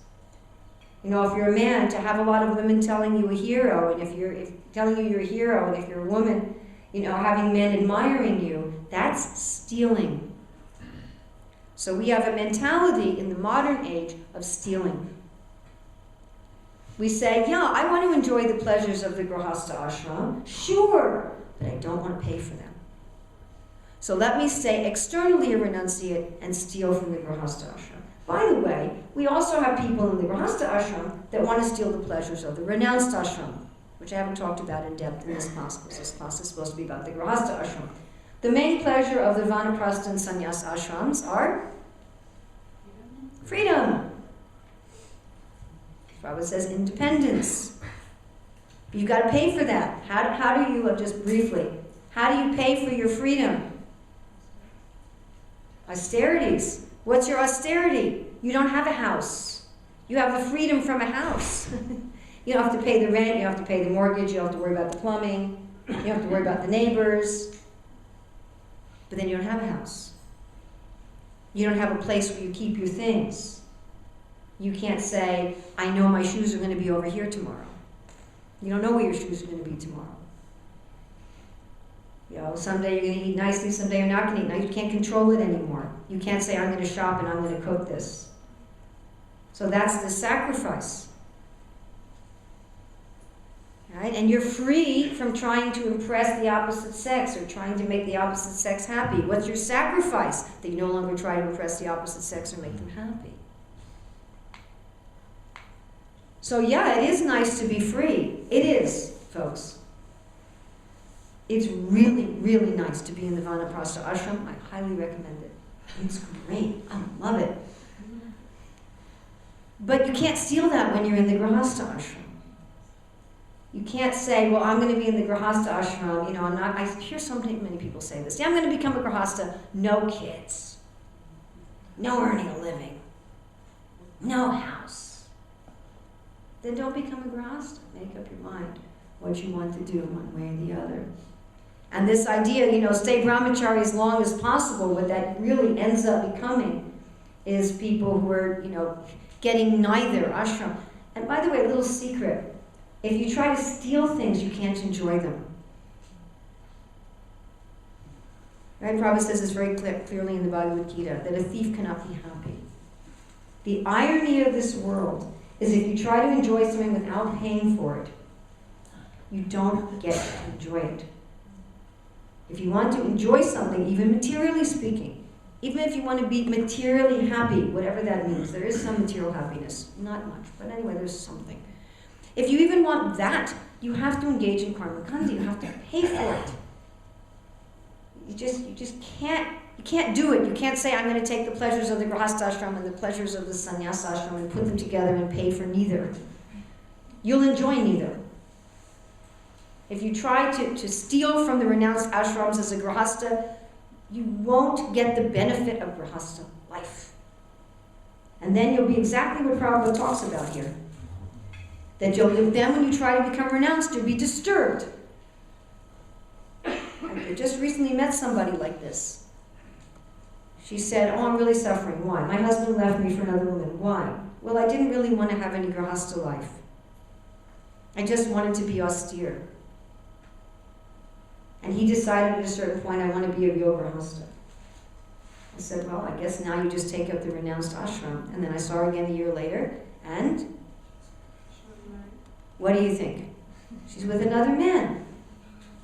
you know, if you're a man, to have a lot of women telling you a hero, and if telling you you're a hero, and if you're a woman, you know, having men admiring you, that's stealing. So we have a mentality in the modern age of stealing. We say, yeah, I want to enjoy the pleasures of the Grihastha Ashrama, sure, but I don't want to pay for them. So let me stay externally a renunciate and steal from the Grihastha Ashrama. By the way, we also have people in the Grihastha Ashrama that want to steal the pleasures of the renounced Ashram, which I haven't talked about in depth in this class, because this class is supposed to be about the Grihastha Ashrama. The main pleasure of the Vanaprastha and Sannyas ashrams are freedom. Prabhupada says independence. But you've got to pay for that. How do you, just briefly, how do you pay for your freedom? Austerities. What's your austerity? You don't have a house. You have the freedom from a house. You don't have to pay the rent, you don't have to pay the mortgage, you don't have to worry about the plumbing, you don't have to worry about the neighbors. But then you don't have a house. You don't have a place where you keep your things. You can't say, I know my shoes are going to be over here tomorrow. You don't know where your shoes are going to be tomorrow. You know, someday you're going to eat nicely, someday you're not going to eat nicely. You can't control it anymore. You can't say, I'm going to shop and I'm going to cook this. So that's the sacrifice. Right? right? And you're free from trying to impress the opposite sex or trying to make the opposite sex happy. What's your sacrifice? That you no longer try to impress the opposite sex or make them happy. So yeah, it is nice to be free. It is, folks. It's really, really nice to be in the Vanaprastha ashram. I highly recommend it. It's great. I love it. But you can't steal that when you're in the Grihastha Ashrama. You can't say, well, I'm going to be in the Grihastha Ashrama, you know, I'm not, I hear so many people say this. Yeah, I'm going to become a Grihastha. No kids. No earning a living. No house. Then don't become a Grihastha. Make up your mind what you want to do one way or the other. And this idea, you know, stay brahmachari as long as possible, what that really ends up becoming is people who are, you know, getting neither ashram. And by the way, a little secret. If you try to steal things, you can't enjoy them. Right? Prabhupada says this very clearly in the Bhagavad Gita, that a thief cannot be happy. The irony of this world is if you try to enjoy something without paying for it, you don't get to enjoy it. If you want to enjoy something, even materially speaking, even if you want to be materially happy, whatever that means, there is some material happiness. Not much, but anyway, there's something. If you even want that, you have to engage in karma kandi. You have to pay for it. You just can't do it. You can't say, I'm going to take the pleasures of the Grahastashram and the pleasures of the sannyasashram and put them together and pay for neither. You'll enjoy neither. If you try to steal from the renounced ashrams as a Grahasta, you won't get the benefit of Grahasta life. And then you'll be exactly what Prabhupada talks about here. That then when you try to become renounced, you'll be disturbed. I just recently met somebody like this. She said, oh, I'm really suffering. Why? My husband left me for another woman. Why? Well, I didn't really want to have any Grahasta life. I just wanted to be austere. And he decided at a certain point, I want to be a real Grahasta. I said, well, I guess now you just take up the renounced ashram. And then I saw her again a year later, and what do you think? She's with another man.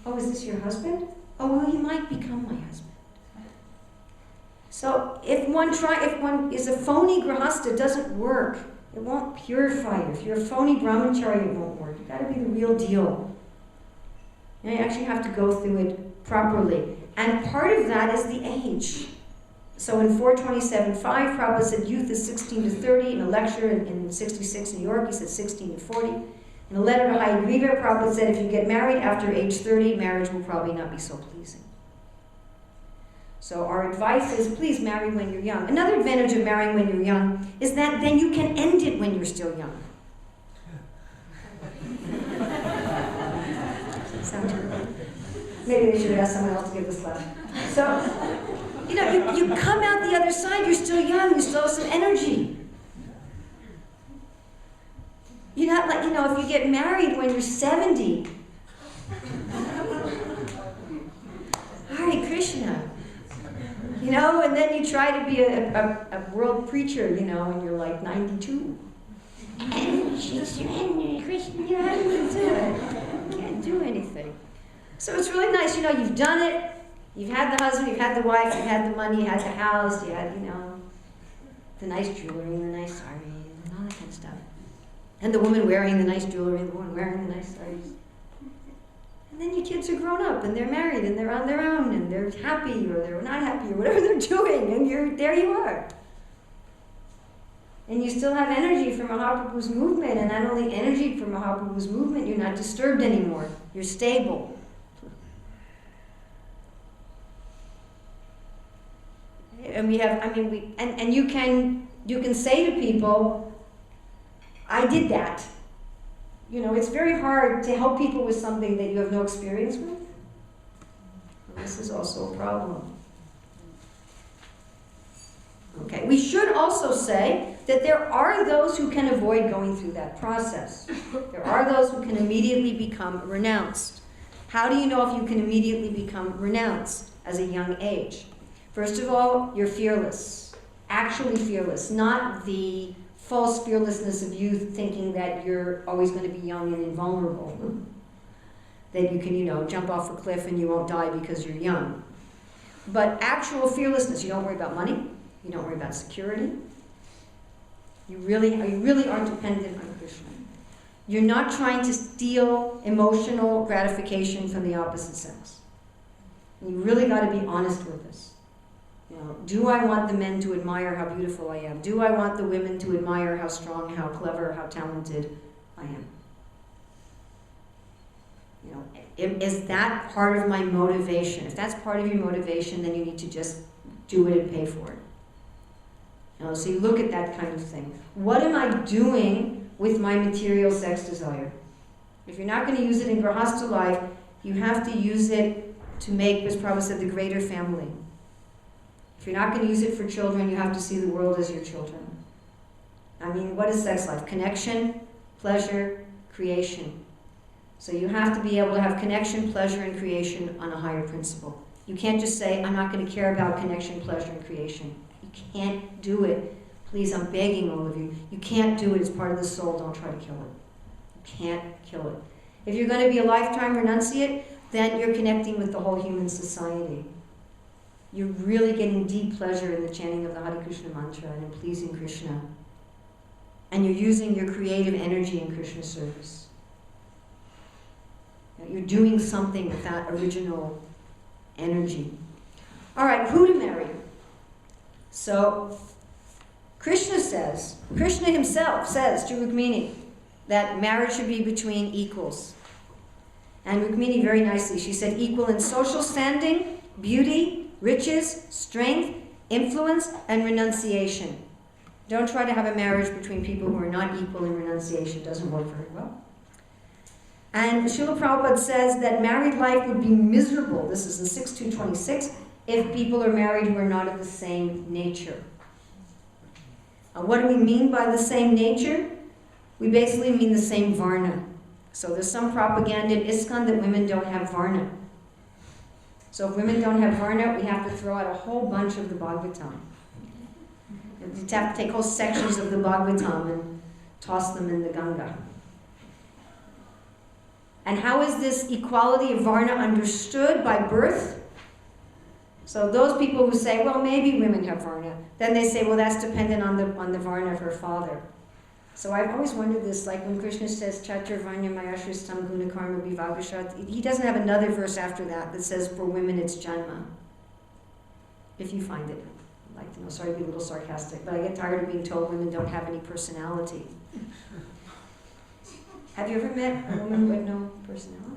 Oh, is this your husband? Oh, well, he might become my husband. So if one is a phony Grahasta, it doesn't work. It won't purify you. If you're a phony brahmachari, it won't work. You've got to be the real deal. You actually have to go through it properly. And part of that is the age. So in 427.5, Prabhupada said youth is 16 to 30. In a lecture in 66 New York, he said 16 to 40. In a letter to Hayagriva, Prabhupada said if you get married after age 30, marriage will probably not be so pleasing. So our advice is please marry when you're young. Another advantage of marrying when you're young is that then you can end it when you're still young. Sound too good? Maybe they should have asked someone else to give this lesson. So, you know, you come out the other side, you're still young, you still have some energy. You're not like, you know, if you get married when you're 70. Hare Krishna. You know, and then you try to be a world preacher, you know, and you're like 92. And she's Krishna, you're not going to do it. You can't do anything. So it's really nice, you know, you've done it. You've had the husband, you've had the wife, you've had the money, you had the house, you had, you know, the nice jewelry, the nice sari, and all that kind of stuff. And the woman wearing the nice jewelry, the woman wearing the nice saris. And then your kids are grown up, and they're married, and they're on their own, and they're happy, or they're not happy, or whatever they're doing, and there you are. And you still have energy from Mahaprabhu's movement, and not only energy from Mahaprabhu's movement, you're not disturbed anymore. You're stable. And we have, and you can say to people, I did that. You know, it's very hard to help people with something that you have no experience with. And this is also a problem. Okay, we should also say that there are those who can avoid going through that process. There are those who can immediately become renounced. How do you know if you can immediately become renounced as a young age? First of all, you're fearless. Actually fearless, not the false fearlessness of youth thinking that you're always going to be young and invulnerable. that you can, jump off a cliff and you won't die because you're young. But actual fearlessness, you don't worry about money, you don't worry about security. You really aren't dependent on Krishna. You're not trying to steal emotional gratification from the opposite sex. You really got to be honest with this. Do I want the men to admire how beautiful I am? Do I want the women to admire how strong, how clever, how talented I am? Is that part of my motivation? If that's part of your motivation, then you need to just do it and pay for it. So you look at that kind of thing. What am I doing with my material sex desire? If you're not going to use it in Grahasta life, you have to use it to make, as Prabhupada said, the greater family. If you're not going to use it for children, you have to see the world as your children. I mean, what is sex life? Connection, pleasure, creation. So you have to be able to have connection, pleasure, and creation on a higher principle. You can't just say, I'm not going to care about connection, pleasure, and creation. You can't do it. Please, I'm begging all of you. You can't do it. It's part of the soul. Don't try to kill it. You can't kill it. If you're going to be a lifetime renunciate, then you're connecting with the whole human society. You're really getting deep pleasure in the chanting of the Hare Krishna mantra and in pleasing Krishna. And you're using your creative energy in Krishna service. You're doing something with that original energy. All right, who to marry? So, Krishna himself says to Rukmini that marriage should be between equals. And Rukmini very nicely, she said, equal in social standing, beauty, riches, strength, influence, and renunciation. Don't try to have a marriage between people who are not equal in renunciation. It doesn't work very well. And Srila Prabhupada says that married life would be miserable, this is in 6226, if people are married who are not of the same nature. What do we mean by the same nature? We basically mean the same varna. So there's some propaganda in ISKCON that women don't have varna. So if women don't have varna, we have to throw out a whole bunch of the Bhagavatam. You have to take whole sections of the Bhagavatam and toss them in the Ganga. And how is this equality of varna understood by birth? So those people who say, well, maybe women have varna, then they say, well, that's dependent on the varna of her father. So I've always wondered this, like when Krishna says, Chatur Varnya Mayashristam Guna Karma Bhivagashat, he doesn't have another verse after that says, for women it's Janma. If you find it. I'd like to know, sorry to be a little sarcastic, but I get tired of being told women don't have any personality. Have you ever met a woman with no personality?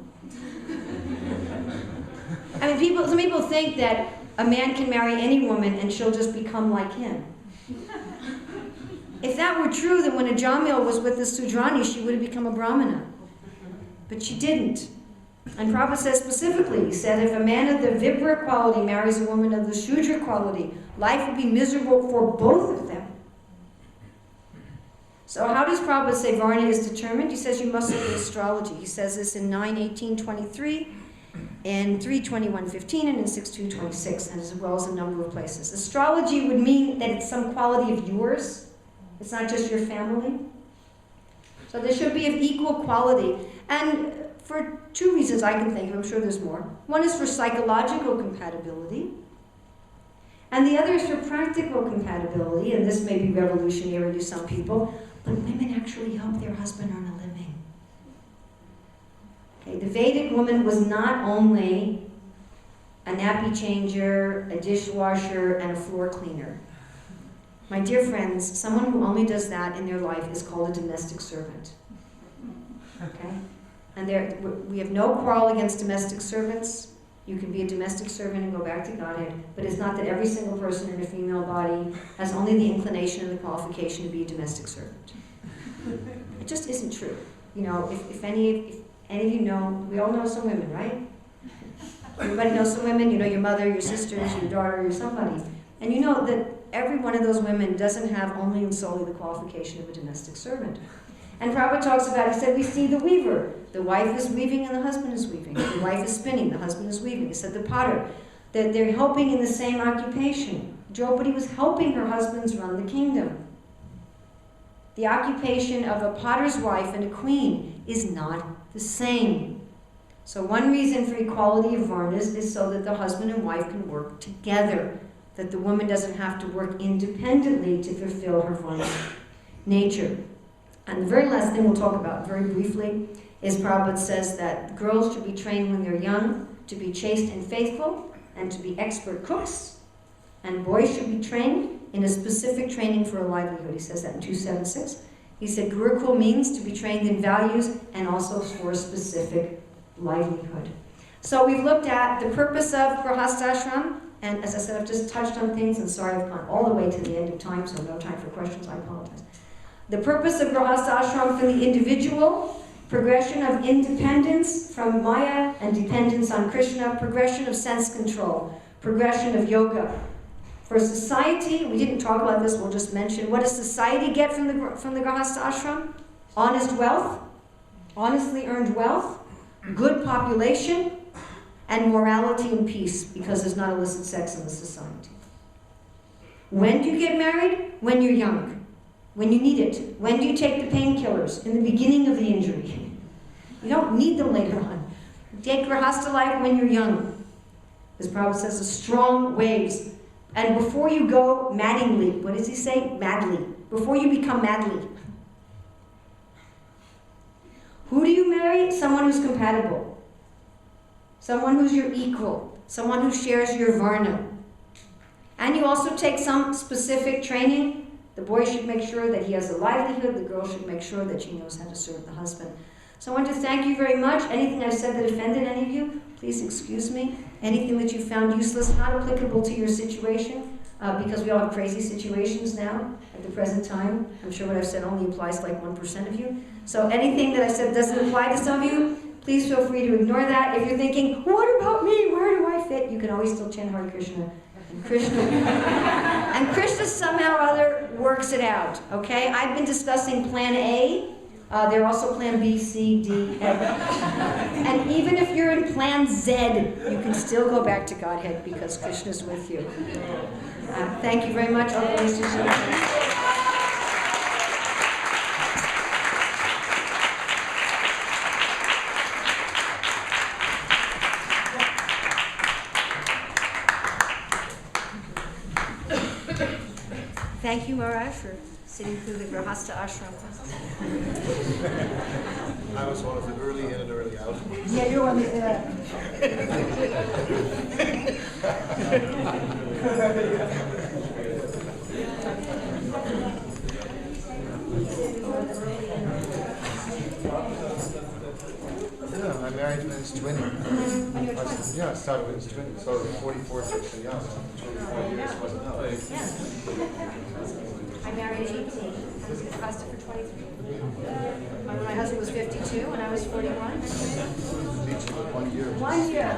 I mean, some people think that a man can marry any woman and she'll just become like him. If that were true, then when a Jamil was with the Sudrani, she would have become a Brahmana. But she didn't. And Prabhupada says specifically, he said, if a man of the Vipra quality marries a woman of the Shudra quality, life would be miserable for both of them. So how does Prabhupada say Varna is determined? He says you must look at astrology. He says this in 9:18:23, in 3:21:15, and in 6:2:26, and as well as a number of places. Astrology would mean that it's some quality of yours. It's not just your family. So there should be of equal quality. And for two reasons I can think of, I'm sure there's more. One is for psychological compatibility. And the other is for practical compatibility, and this may be revolutionary to some people, but women actually help their husband earn a living. Okay, the Vedic woman was not only a nappy changer, a dishwasher, and a floor cleaner. My dear friends, someone who only does that in their life is called a domestic servant. Okay? And we have no quarrel against domestic servants. You can be a domestic servant and go back to Godhead, but it's not that every single person in a female body has only the inclination and the qualification to be a domestic servant. It just isn't true. You know, if any of you know, we all know some women, right? Everybody knows some women. You know your mother, your sisters, your daughter, your somebody. And you know that every one of those women doesn't have only and solely the qualification of a domestic servant. And Prabhupada talks about, he said, we see the weaver. The wife is weaving and the husband is weaving. The wife is spinning, the husband is weaving. He said the potter, that they're helping in the same occupation. Draupadi was helping her husbands run the kingdom. The occupation of a potter's wife and a queen is not the same. So one reason for equality of varnas is so that the husband and wife can work together, that the woman doesn't have to work independently to fulfill her varna nature. And the very last thing we'll talk about very briefly is Prabhupada says that girls should be trained when they're young to be chaste and faithful and to be expert cooks, and boys should be trained in a specific training for a livelihood. He says that in 276. He said Gurukul means to be trained in values and also for a specific livelihood. So we've looked at the purpose of Grahastashram, and as I said, I've just touched on things, and sorry I've gone all the way to the end of time, so no time for questions, I apologize. The purpose of Grahastashram for the individual, progression of independence from Maya and dependence on Krishna, progression of sense control, progression of yoga. For society, we didn't talk about this, we'll just mention, what does society get from the Grihastha Ashram? Honest wealth, honestly earned wealth, good population, and morality and peace, because there's not illicit sex in the society. When do you get married? When you're young. When you need it. When do you take the painkillers? In the beginning of the injury. You don't need them later on. You take Grahasta life when you're young. As Prabhupada says, the strong waves. And before you go madly, what does he say? Madly. Before you become madly. Who do you marry? Someone who's compatible. Someone who's your equal. Someone who shares your varna. And you also take some specific training. The boy should make sure that he has a livelihood. The girl should make sure that she knows how to serve the husband. So I want to thank you very much. Anything I've said that offended any of you, please excuse me. Anything that you found useless, not applicable to your situation, because we all have crazy situations now at the present time. I'm sure what I've said only applies to like 1% of you. So anything that I said doesn't apply to some of you, please feel free to ignore that. If you're thinking, what about me? Where do I fit? You can always still chant Hare Krishna. And Krishna somehow or other works it out, okay? I've been discussing plan A. There are also plan B, C, D, F. And even if you're in plan Z, you can still go back to Godhead because Krishna's with you. Thank you very much. Thank you, Maharaj, for sitting through the Grihastha Ashram. I was one of the early in and early out. Yeah, you're one of the... Yeah, I married when I was 20. When you were 20? Yeah, I started when I was 20. So 44, so young. 24 years wasn't enough. Yeah. I married at 18. I was in Grahasta for 23. My husband was 52 and I was 41. 1 year. 1 year.